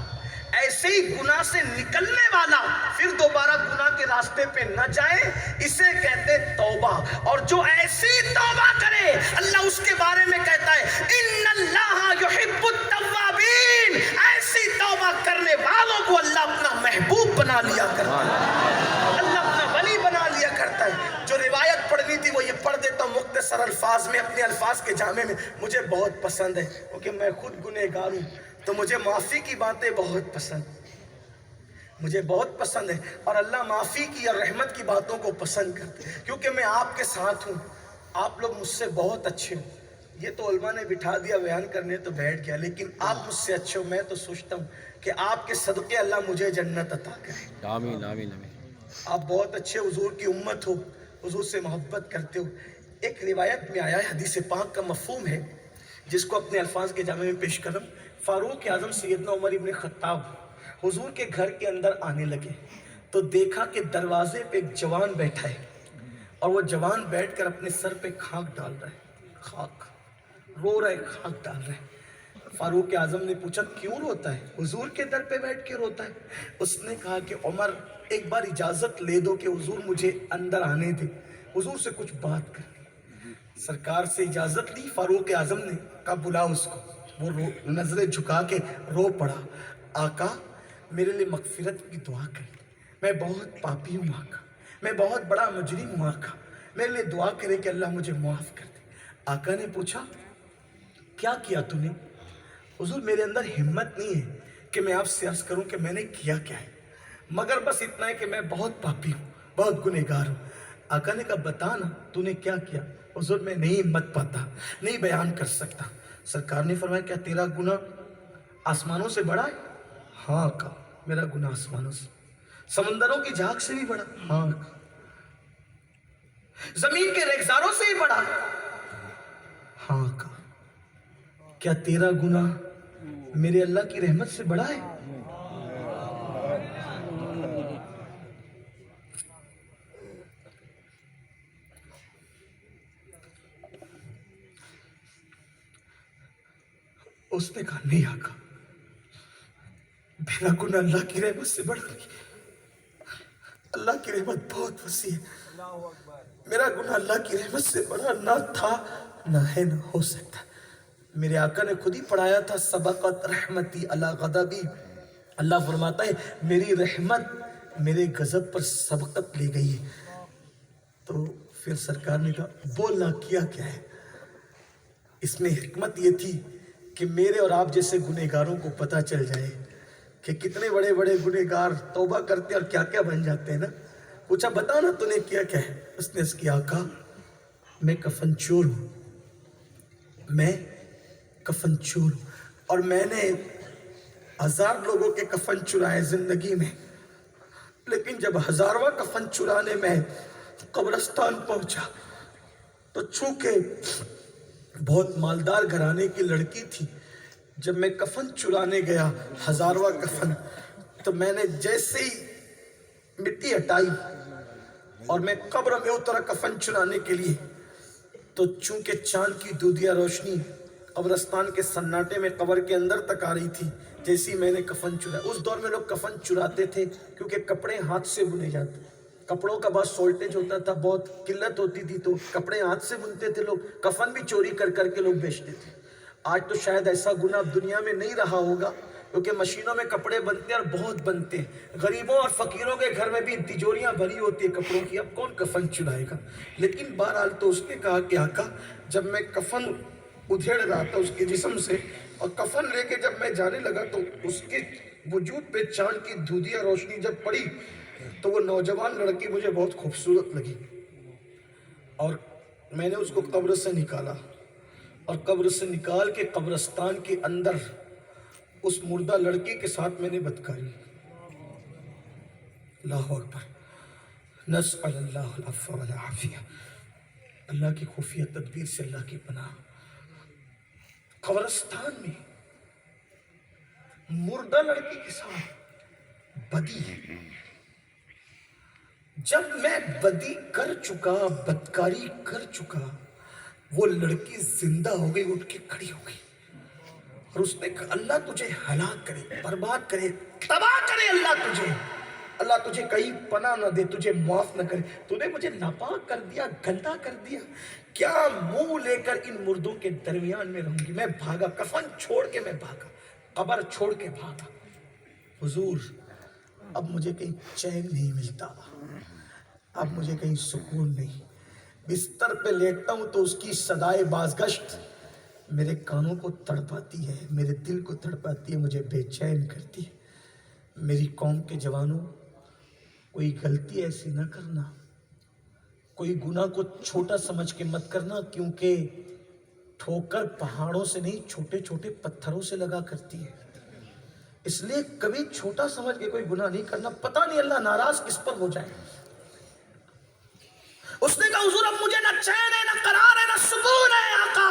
ایسے ہی گناہ سے نکلنے والا پھر دوبارہ گناہ کے راستے پہ نہ جائے، اسے کہتے توبہ۔ اور جو ایسی توبہ کرے اللہ اس کے بارے میں کہتا ہے، ان اللہ یحب التوابین، ایسی توبہ کرنے والوں کو اللہ اپنا محبوب بنا لیا کرتا ہے، اللہ اپنا ولی بنا لیا کرتا ہے۔ جو روایت پڑھنی تھی وہ یہ پڑھ دیتا ہوں مختصر الفاظ میں، اپنے الفاظ کے جامع میں، مجھے بہت پسند ہے کیونکہ میں خود گنہگار ہوں تو مجھے معافی کی باتیں بہت پسند، مجھے بہت پسند ہے، اور اللہ معافی کی اور رحمت کی باتوں کو پسند کرتے ہیں کیونکہ میں آپ کے ساتھ ہوں، آپ لوگ مجھ سے بہت اچھے ہو۔ یہ تو علماء نے بٹھا دیا بیان کرنے تو بیٹھ گیا، لیکن آپ مجھ سے اچھے ہو۔ میں تو سوچتا ہوں کہ آپ کے صدقے اللہ مجھے جنت عطا کرے۔ آمین آمین آمین۔ آپ بہت اچھے حضور کی امت ہو، حضور سے محبت کرتے ہو۔ ایک روایت میں آیا ہے، حدیث پاک کا مفہوم ہے جس کو اپنے الفاظ کے جامع میں پیش کروں۔ فاروق اعظم سیدنا عمر ابن خطاب حضور کے گھر کے اندر آنے لگے تو دیکھا کہ دروازے پہ ایک جوان بیٹھا ہے اور وہ جوان بیٹھ کر اپنے سر پہ خاک ڈال رہا ہے، خاک رو رہا ہے، خاک ڈال رہا ہے۔ فاروق اعظم نے پوچھا کیوں روتا ہے؟ حضور کے در پہ بیٹھ کے روتا ہے۔ اس نے کہا کہ عمر ایک بار اجازت لے دو کہ حضور مجھے اندر آنے دے، حضور سے کچھ بات کرنی۔ سرکار سے اجازت لی، فاروق اعظم نے کہا بلا اس کو۔ وہ نظریں جھکا کے رو پڑا، آقا میرے لیے مغفرت کی دعا کریں، میں بہت پاپی ہوں آقا، میں بہت بڑا مجرم ہوں آقا، میرے لیے دعا کرے کہ اللہ مجھے معاف کر دے۔ آقا نے پوچھا کیا کیا تو نے؟ حضور میرے اندر ہمت نہیں ہے کہ میں آپ سے عرض کروں کہ میں نے کیا کیا ہے، مگر بس اتنا ہے کہ میں بہت پاپی ہوں، بہت گنہگار ہوں۔ آقا نے کہا بتا نا تو نے کیا کیا؟ حضور میں نہیں ہمت پاتا، نہیں بیان کر سکتا۔ سرکار نے فرمایا کیا تیرا گناہ آسمانوں سے بڑا ہے؟ ہاں آقا میرا گناہ آسمانوں سے، سمندروں کی جھاگ سے بھی بڑا؟ ہاں آقا، زمین کے ریگزاروں سے بھی بڑا؟ ہاں آقا، کیا تیرا گناہ میرے اللہ کی رحمت سے بڑا ہے؟ اس نے کہا نہیں آقا، میرا گناہ اللہ کی رحمت سے بڑا نہیں، اللہ کی رحمت بہت وسیع ہے، میرا گناہ اللہ کی رحمت سے بڑا نہ تھا نہ ہے نہ ہو سکتا۔ میرے آقا نے خود ہی پڑھایا تھا سبقت رحمتی علی غضبی، اللہ فرماتا ہے میری رحمت میرے غضب پر سبقت لے گئی ہے۔ تو پھر سرکار نے کہا بولنا کیا کیا ہے؟ اس میں حکمت یہ تھی کہ میرے اور آپ جیسے گنہگاروں کو پتہ چل جائے کہ کتنے بڑے بڑے گنہگار توبہ کرتے اور کیا کیا بن جاتے ہیں نا۔ پوچھا بتا نا تو نے کیا کیا ہے؟ اس نے اس کی آقا میں کفن چور ہوں، میں کفن چور ہوں، اور میں نے 1000 لوگوں کے کفن چرائے زندگی میں، لیکن جب 1000واں کفن چرانے میں قبرستان پہنچا تو چونکہ بہت مالدار گھرانے کی لڑکی تھی، جب میں کفن چرانے گیا 1000واں کفن، تو میں نے جیسے ہی مٹی ہٹائی اور میں قبر میں اترا کفن چرانے کے لیے، تو چونکہ چاند کی دودھیا روشنی قبرستان کے سناٹے میں قبر کے اندر تک آ رہی تھی، جیسی میں نے کفن چرایا۔ اس دور میں لوگ کفن چراتے تھے کیونکہ کپڑے ہاتھ سے بنے جاتے، کپڑوں کا بہت سولٹیج ہوتا تھا، بہت قلت ہوتی تھی، تو کپڑے ہاتھ سے بنتے تھے لوگ، کفن بھی چوری کر کر کے لوگ بیچتے تھے۔ آج تو شاید ایسا گناہ دنیا میں نہیں رہا ہوگا کیونکہ مشینوں میں کپڑے بنتے ہیں اور بہت بنتے ہیں، غریبوں اور فقیروں کے گھر میں بھی تجوریاں بھری ہوتی ہیں کپڑوں کی، اب کون کفن چرائے گا؟ لیکن بہرحال تو اس نے کہا کہ آقا جب میں کفن ادھیڑ رہا تھا اس کے جسم سے اور کفن لے کے جب میں جانے لگا تو اس کے وجود پہ چاند کی دودھیا روشنی جب پڑی تو وہ نوجوان لڑکی مجھے بہت خوبصورت لگی، اور میں نے اس کو قبر سے نکالا، اور قبر سے نکال کے قبرستان کے اندر اس مردہ لڑکی کے ساتھ میں نے بدکاری۔ اللہ اکبر، نسأل اللہ العفو والعافیہ، اللہ کی خفیہ تدبیر سے اللہ کی پناہ۔ قبرستان میں مردہ لڑکی کے ساتھ بدی ہے۔ جب میں بدی کر چکا، بدکاری کر چکا، وہ لڑکی زندہ ہو گئی، اٹھ کے کھڑی ہو گئی، اور اس نے کہا اللہ تجھے ہلاک کرے، برباد کرے، تباہ کرے، اللہ تجھے کہیں پناہ نہ دے، تجھے معاف نہ کرے، تو نے مجھے ناپاک کر دیا، گندا کر دیا، کیا منہ لے کر ان مردوں کے درمیان میں رہوں گی؟ میں بھاگا، کفن چھوڑ کے میں بھاگا، قبر چھوڑ کے بھاگا۔ حضور اب مجھے کہیں چین نہیں ملتا، اب مجھے کہیں سکون نہیں، بستر پہ لیٹتا ہوں تو اس کی صدائے بازگشت میرے کانوں کو تڑپاتی ہے، میرے دل کو تڑپاتی ہے، مجھے بے چین کرتی ہے۔ میری قوم کے جوانوں، کوئی غلطی ایسی نہ کرنا، کوئی گناہ کو چھوٹا سمجھ کے مت کرنا، کیونکہ ٹھوکر پہاڑوں سے نہیں چھوٹے چھوٹے پتھروں سے لگا کرتی ہے۔ اس لیے کبھی چھوٹا سمجھ کے کوئی گناہ نہیں کرنا، پتہ نہیں اللہ ناراض کس پر ہو جائے۔ اس نے کہا حضور اب مجھے نہ چین ہے، نہ قرار ہے، نہ سکون ہے آقا،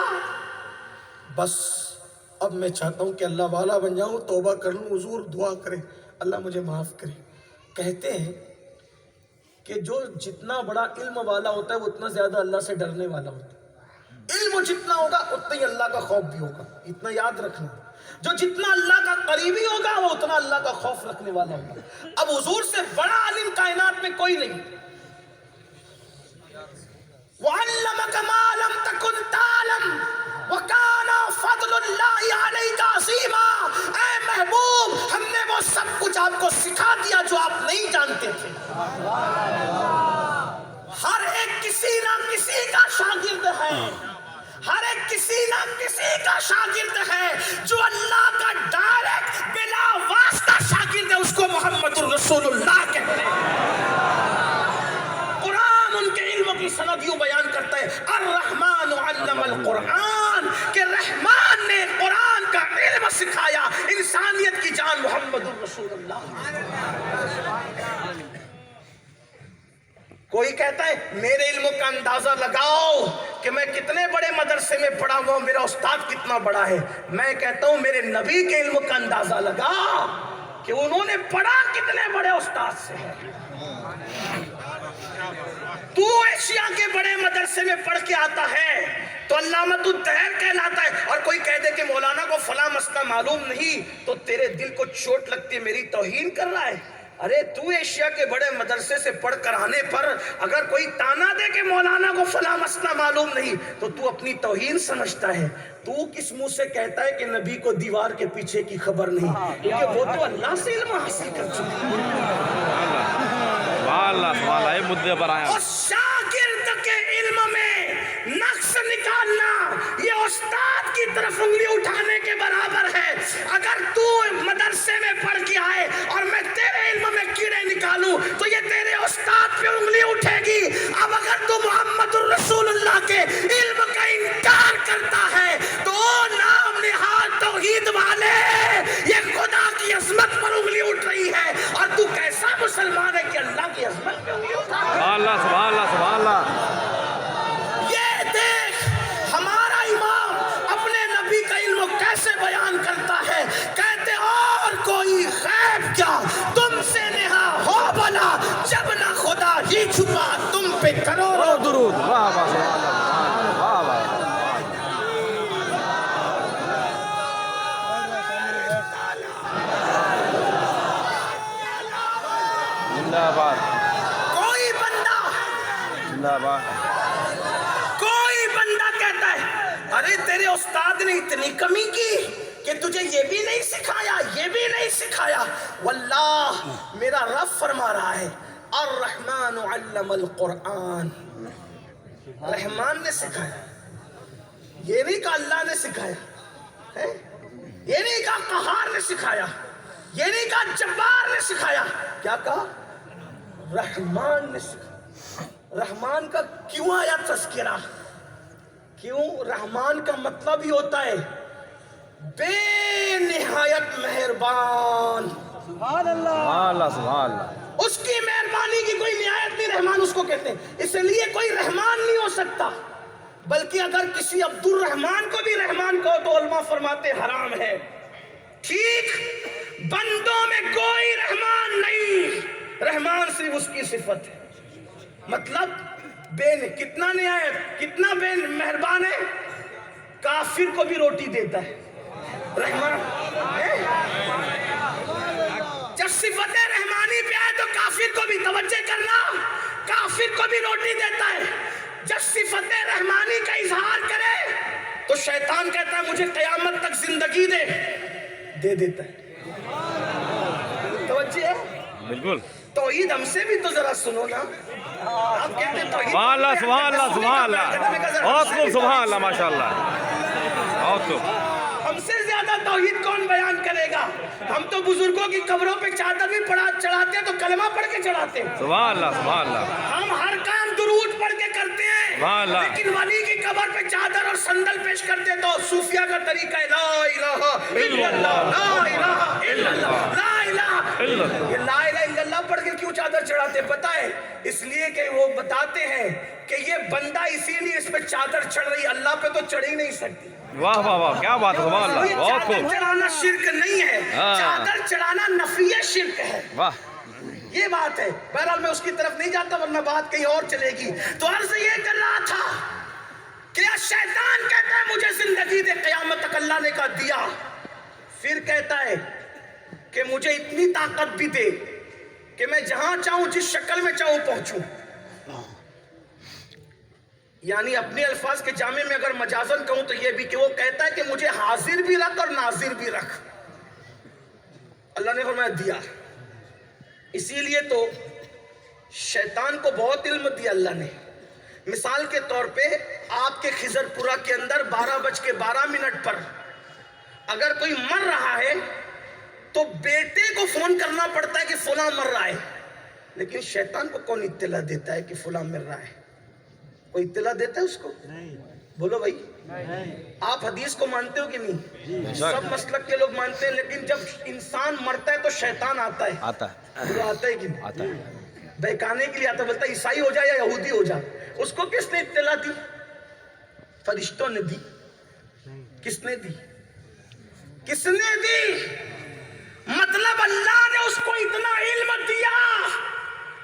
بس اب میں چاہتا ہوں کہ اللہ والا بن جاؤں، توبہ کر لوں، حضور دعا کریں اللہ مجھے معاف کرے۔ کہتے ہیں کہ جو جتنا بڑا علم والا ہوتا ہے وہ اتنا زیادہ اللہ سے ڈرنے والا ہوتا ہے. علم جتنا ہوگا اتنا ہی اللہ کا خوف بھی ہوگا. اتنا یاد رکھنا, جو جتنا اللہ کا قریبی ہوگا وہ اتنا اللہ کا خوف رکھنے والا ہوگا. اب حضور سے بڑا عالم کائنات میں کوئی نہیں. وَعَلَّمَكَ مَا لَمْ تَكُنْ تَعْلَمْ وَكَانَ فَضْلُ اللَّهِ عَلَيْكَ عَظِيمًا. اے محبوب, ہم نے وہ سب کچھ آپ کو سکھا دیا جو آپ نہیں جانتے تھے. ہر ایک کسی نہ کسی کا شاگرد ہے, ہر ایک کسی نہ کسی کا شاگرد ہے. جو اللہ کا ڈائریکٹ بلا واسطہ شاگرد ہے اس کو محمد الرسول اللہ کہتے ہیں. قرآن ان کے علم کی سند یوں بیان کرتا ہے, الرحمن علم القرآن, کہ رحمان نے قرآن کا علم سکھایا انسانیت کی جان محمد الرسول اللہ. کوئی کہتا ہے میرے علم کا اندازہ لگاؤ کہ میں کتنے بڑے مدرسے میں پڑھا ہوا ہوں, میرا استاد کتنا بڑا ہے. میں کہتا ہوں میرے نبی کے علم کا اندازہ لگا کہ انہوں نے پڑھا کتنے بڑے استاد سے. تو ایشیا کے بڑے مدرسے میں پڑھ کے آتا ہے تو علامۃ الدہر کہلاتا ہے, اور کوئی کہہ دے کہ مولانا کو فلاں مسئلہ معلوم نہیں تو تیرے دل کو چوٹ لگتی ہے, میری توہین کر رہا ہے. ارے تو ایشیا کے بڑے مدرسے سے پڑھ کر آنے پر اگر کوئی تانا دے کہ مولانا کو فلاں مسئلہ معلوم نہیں تو تو اپنی توہین سمجھتا ہے. تو کس منہ سے کہتا ہے کہ نبی کو دیوار کے پیچھے کی خبر نہیں, کیونکہ وہ تو اللہ سے علم حاصل کر چکا ہے. اور شاگرد کے علم میں نقص نکالنا یہ استاد کی طرف انگلی اٹھانے کے برابر ہے. اگر تو مدرسے میں پڑھ کے آئے اور میں تیرے علم میں کیڑے نکالوں تو یہ تیرے استاد پہ انگلی اٹھے گی. اب اگر تو محمد الرسول اللہ کے علم کا انکار کرتا ہے تو نام نہاد توحید والے یہ خدا کی عظمت پر انگلی اٹھ رہی ہے, اور تو کیسا مسلمان ہے کہ اللہ کی عظمت پہ انگلی اٹھا رہا ہے. سبحان اللہ سبحان اللہ. یہ دیکھ ہمارا امام اپنے نبی کا علم کیسے بیان کرتا ہے. کہتے اور کوئی غیب کیا تم سے نہا ہو بلا, جب نہ خدا ہی چھپا تم پہ کروڑوں درود. واہ واہ سبحان اللہ, واہ واہ. زندہ باد, کوئی بندہ زندہ باد. کوئی بندہ کہتا ہے ارے تیرے استاد نے اتنی کمی کی کہ تجھے یہ بھی نہیں سکھایا, یہ بھی نہیں سکھایا. واللہ میرا رب فرما رہا ہے الرحمن علم القرآن, رحمان نے سکھایا. یہ نہیں کہا اللہ نے سکھایا, یہ نہیں کہا قہار نے سکھایا, یہ نہیں کہا جبار نے سکھایا. کیا کہا؟ رحمان نے سکھایا. رحمان کا کیوں آیا تذکرہ؟ کیوں؟ رحمان کا مطلب ہی ہوتا ہے بے نہایت مہربان. سبحان اللہ سبحان اللہ. اس کی مہربانی کی کوئی نہایت نہیں, رحمان اس کو کہتے ہیں. اس لیے کوئی رحمان نہیں ہو سکتا, بلکہ اگر کسی عبد الرحمان کو بھی رحمان کہو تو علماء فرماتے حرام ہے. ٹھیک, بندوں میں کوئی رحمان نہیں, رحمان صرف اس کی صفت ہے. مطلب کتنا نہایت, کتنا بے مہربان ہے, کافر کو بھی روٹی دیتا ہے رحمان. جب صفت رحمانی پہ آئے تو کافر کو بھی, توجہ کرنا, کافر کو بھی روٹی دیتا ہے. جب صفت رحمانی کا اظہار کرے تو شیطان کہتا ہے مجھے قیامت تک زندگی دے دیتا ہے. توجہ ہے بالکل. توحید ہم سے بھی تو ذرا سنو نا. آپ کہتے ہیں توحید سبحان اللہ سبحان اللہ سبحان اللہ, بہت خوب, سبحان اللہ, ماشاء اللہ, بہت خوب. ہم سے زیادہ توحید کون بیان کرے گا؟ ہم تو بزرگوں کی قبروں پہ چادر بھی چڑھاتے ہیں تو کلمہ پڑھ کے چڑھاتے ہیں. سبحان اللہ سبحان اللہ. ہم ہر کام درود پڑھ کے کرتے ہیں, سبحان اللہ. لیکن ولی کی قبر پہ چادر اور صندل پیش کرتے ہیں تو صوفیہ کا طریقہ ہے لا الہ الا اللہ, لا الہ الا اللہ, لا الہ الا اللہ. یہ لا الہ الا اللہ پڑھ کے کیوں چادر چڑھاتے ہیں پتہ ہے؟ اس لیے کہ وہ بتاتے ہیں کہ یہ بندہ اسی لیے اس پہ چادر چڑھ رہی ہے, اللہ پہ تو چڑھ ہی نہیں سکتی. واہ واہ واہ, کیا بات ہے, سبحان اللہ, بہت خوب. چادر چڑھانا شرک نہیں ہے, چادر چڑھانا نفی شرک ہے. واہ, یہ بات ہے. بہرحال میں اس کی طرف نہیں جاتا ورنہ بات کہیں اور چلے گی. تو عرض یہ کر رہا تھا کہ شیطان کہتا ہے مجھے زندگی دے قیامت تک اللہ نے کہا دیا. پھر کہتا ہے کہ مجھے اتنی طاقت بھی دے کہ میں جہاں چاہوں جس شکل میں چاہوں پہنچوں. یعنی اپنے الفاظ کے جامع میں اگر مجازن کہوں تو یہ بھی کہ وہ کہتا ہے کہ مجھے حاضر بھی رکھ اور ناظر بھی رکھ. اللہ نے فرمایا دیا. اسی لیے تو شیطان کو بہت علم دیا اللہ نے. مثال کے طور پہ آپ کے خضر پورہ کے اندر 12:12 پر اگر کوئی مر رہا ہے تو بیٹے کو فون کرنا پڑتا ہے کہ فلاں مر رہا ہے. لیکن شیطان کو کون اطلاع دیتا ہے کہ فلاں مر رہا ہے؟ کوئی اطلاع دیتا ہے اس کو؟ بولو بھائی. آپ حدیث کو مانتے ہو کہ نہیں؟ سب مسلک کے لوگ مانتے ہیں. لیکن جب انسان مرتا ہے تو شیطان آتا ہے. آتا ہے. وہ آتا ہے کہ نہیں؟ آتا ہے. بہکانے کے لیے آتا ہے. بولتا ہے عیسائی ہو جائے یا یہودی ہو جائے. اس کو کس نے اطلاع دی؟ فرشتوں نے دی. کس نے دی؟ کس نے دی؟ مطلب اللہ نے اس کو اتنا علم دیا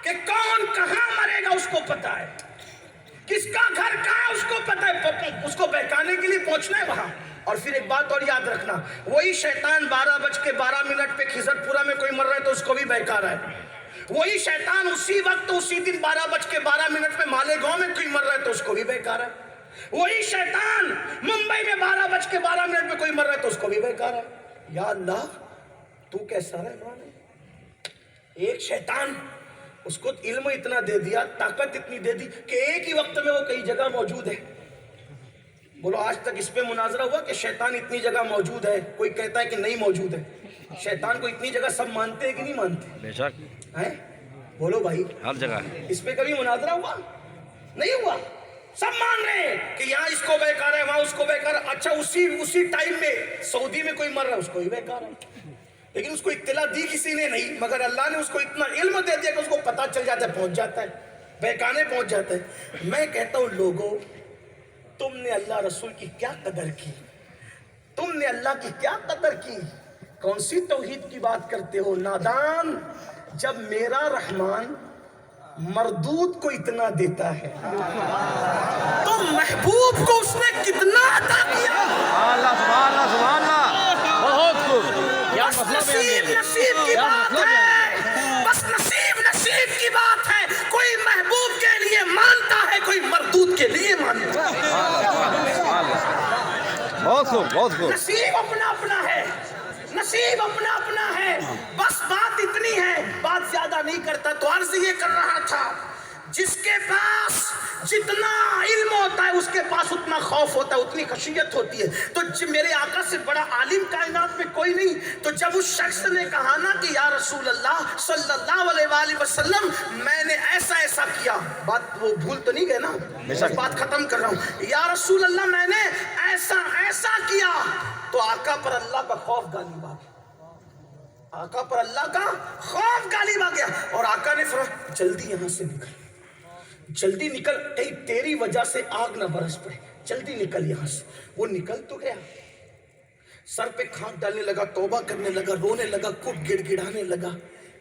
کہ کون کہاں مرے گا اس کو پتا ہے. کس کا گھر کہاں اس کو پتا ہے. اس کو بہکانے کے لیے پہنچنا ہے وہاں. اور پھر ایک بات اور یاد رکھنا, وہی شیطان 12:12 پہ خضر پورہ میں کوئی مر رہا ہے تو اس کو بھی بہکا رہا ہے. وہی شیطان اسی وقت اسی دن 12:12 پہ مالیگاؤں میں کوئی مر رہا ہے تو اس کو بھی بہکا رہا ہے. وہی شیطان ممبئی میں 12:12 پہ کوئی مر رہا ہے تو اس کو بھی بہکا رہا ہے. یا اللہ تو کیسا رحمان ہے. ایک شیطان اس کو علم اتنا دے دیا, طاقت اتنی دے دی کہ ایک ہی وقت میں وہ کئی جگہ موجود ہے. بولو آج تک اس پہ مناظرہ ہوا کہ شیطان اتنی جگہ موجود ہے؟ کوئی کہتا ہے کہ نہیں موجود ہے. شیطان کو اتنی جگہ سب مانتے ہیں کہ نہیں مانتے؟ بے شک ہیں؟ بولو بھائی ہر جگہ ہے. اس پہ کبھی مناظرہ ہوا؟ نہیں ہوا. سب مان رہے ہیں کہ یہاں اس کو بہکا رہا ہے, وہاں اس کو بہکا رہا ہے. اچھا اسی ٹائم میں سعودی میں کوئی مر رہا ہے اس کو ہی بہکا رہا ہے. لیکن اس کو اطلاع دی کسی نے نہیں, مگر اللہ نے اس کو اتنا علم دے دیا کہ اس کو پتا چل جاتا ہے, پہنچ جاتا ہے, بہکانے پہنچ جاتا ہے. میں کہتا ہوں لوگوں, تم نے اللہ رسول کی کیا قدر کی؟ تم نے اللہ کی کیا قدر کی؟ کون سی توحید کی بات کرتے ہو نادان, جب میرا رحمان مردود کو اتنا دیتا ہے تو محبوب کو اس نے کتنا عطا کیا. اللہ سبحان اللہ سبحان اللہ. بہت خوب. بس نصیب کی بات ہے. بس نصیب کی بات ہے. کوئی محبوب کے لیے مانتا ہے, کوئی مردود کے لیے مانتا ہے. بہت خوب بہت خوب. نصیب اپنا اپنا ہے, نصیب اپنا اپنا ہے. بس بات اتنی ہے, بات زیادہ نہیں کرتا. تو عرض یہ کر رہا تھا, جس کے پاس جتنا علم ہوتا ہے اس کے پاس اتنا خوف ہوتا ہے, اتنی خشیت ہوتی ہے. تو میرے آقا سے بڑا عالم کائنات میں کوئی نہیں. تو جب اس شخص نے کہا نا کہ یا رسول اللہ صلی اللہ علیہ وآلہ وسلم میں نے ایسا کیا, بات وہ بھول تو نہیں گئے نا, میں بات ختم کر رہا ہوں. یا رسول اللہ میں نے ایسا کیا, تو آقا پر اللہ کا خوف غالب آ گیا. آقا پر اللہ کا خوف غالب آ گیا. اور آقا نے فرمایا جلدی یہاں سے نکل, جلدی نکل, کہیں تیری وجہ سے آگ نہ برس پڑے, جلدی نکل یہاں سے. وہ نکل تو گیا, سر پہ خاک ڈالنے لگا, توبہ کرنے لگا, رونے لگا, خوب گڑ گڑانے لگا.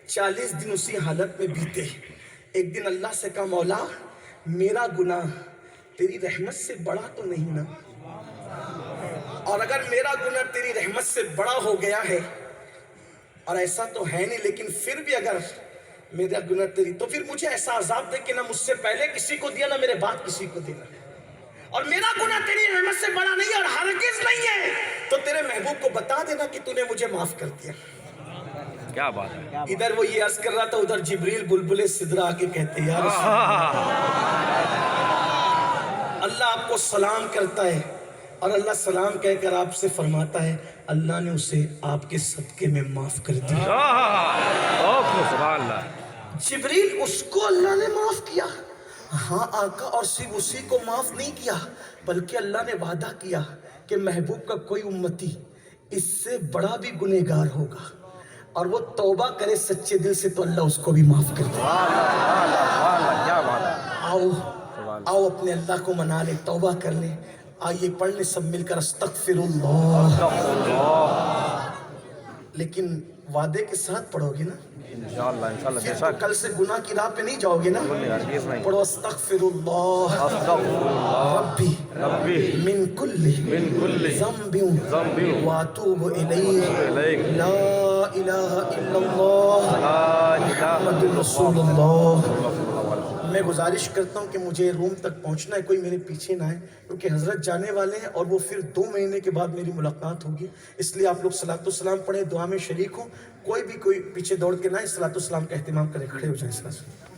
40 دن اسی حالت میں بیتے. ایک دن اللہ سے کہا مولا میرا گناہ تیری رحمت سے بڑا تو نہیں نا؟ اور اگر میرا گناہ تیری رحمت سے بڑا ہو گیا ہے, اور ایسا تو ہے نہیں, لیکن پھر بھی اگر میرا گناہ تیری, تو پھر مجھے ایسا عذاب دے کہ نہ مجھ سے پہلے کسی کو دیا نہ میرے بعد کسی کو دینا. اور میرا گناہ تیری رحمت سے بڑا نہیں اور ہرگز نہیں ہے, تو تیرے محبوب کو بتا دینا کہ تو نے مجھے معاف کر دیا. کیا بات ہے. ادھر وہ یہ عرض کر رہا تھا, ادھر جبریل بلبل سدرا آ کے کہتے یا رسول اللہ آپ کو سلام کرتا ہے, اور اللہ سلام کہہ کر آپ سے فرماتا ہے اللہ نے اسے آپ کے صدقے میں معاف کر دیا. سبحان اللہ. جبریل اس کو اللہ نے معاف کیا. ہاں آقا, اور صرف اسی کو معاف نہیں کیا بلکہ اللہ نے وعدہ کیا کہ محبوب کا کوئی امتی اس سے بڑا بھی گنہگار ہوگا اور وہ توبہ کرے سچے دل سے تو اللہ اس کو بھی معاف کر دے. کیا بات ہے. آؤ اپنے اللہ کو منا لے, توبہ کر لے. آئیے پڑھ لیں سب مل کر استغفر اللہ لیکن وعدے کے ساتھ پڑھو گے نا، انشاءاللہ پھر بے تو شک کل سے گناہ کی راہ پہ نہیں جاؤ گے نا۔ ہرگز نہیں۔ پڑھو استغفر اللہ استغفر اللہ ربی ربی من کل من کل ذنب ذنب واتوب الیہ الیک لا الہ الا اللہ لا الہ محمد الا رسول اللہ۔ اللہ۔ میں گزارش کرتا ہوں کہ مجھے روم تک پہنچنا ہے، کوئی میرے پیچھے نہ ہے، کیونکہ حضرت جانے والے ہیں اور وہ پھر 2 مہینے کے بعد میری ملاقات ہوگی، اس لیے آپ لوگ صلاۃ السلام پڑھیں، دعا میں شریک ہوں، کوئی پیچھے دوڑ کے نہ آئے، صلاۃ السلام کا اہتمام کریں، کھڑے ہو جائیں۔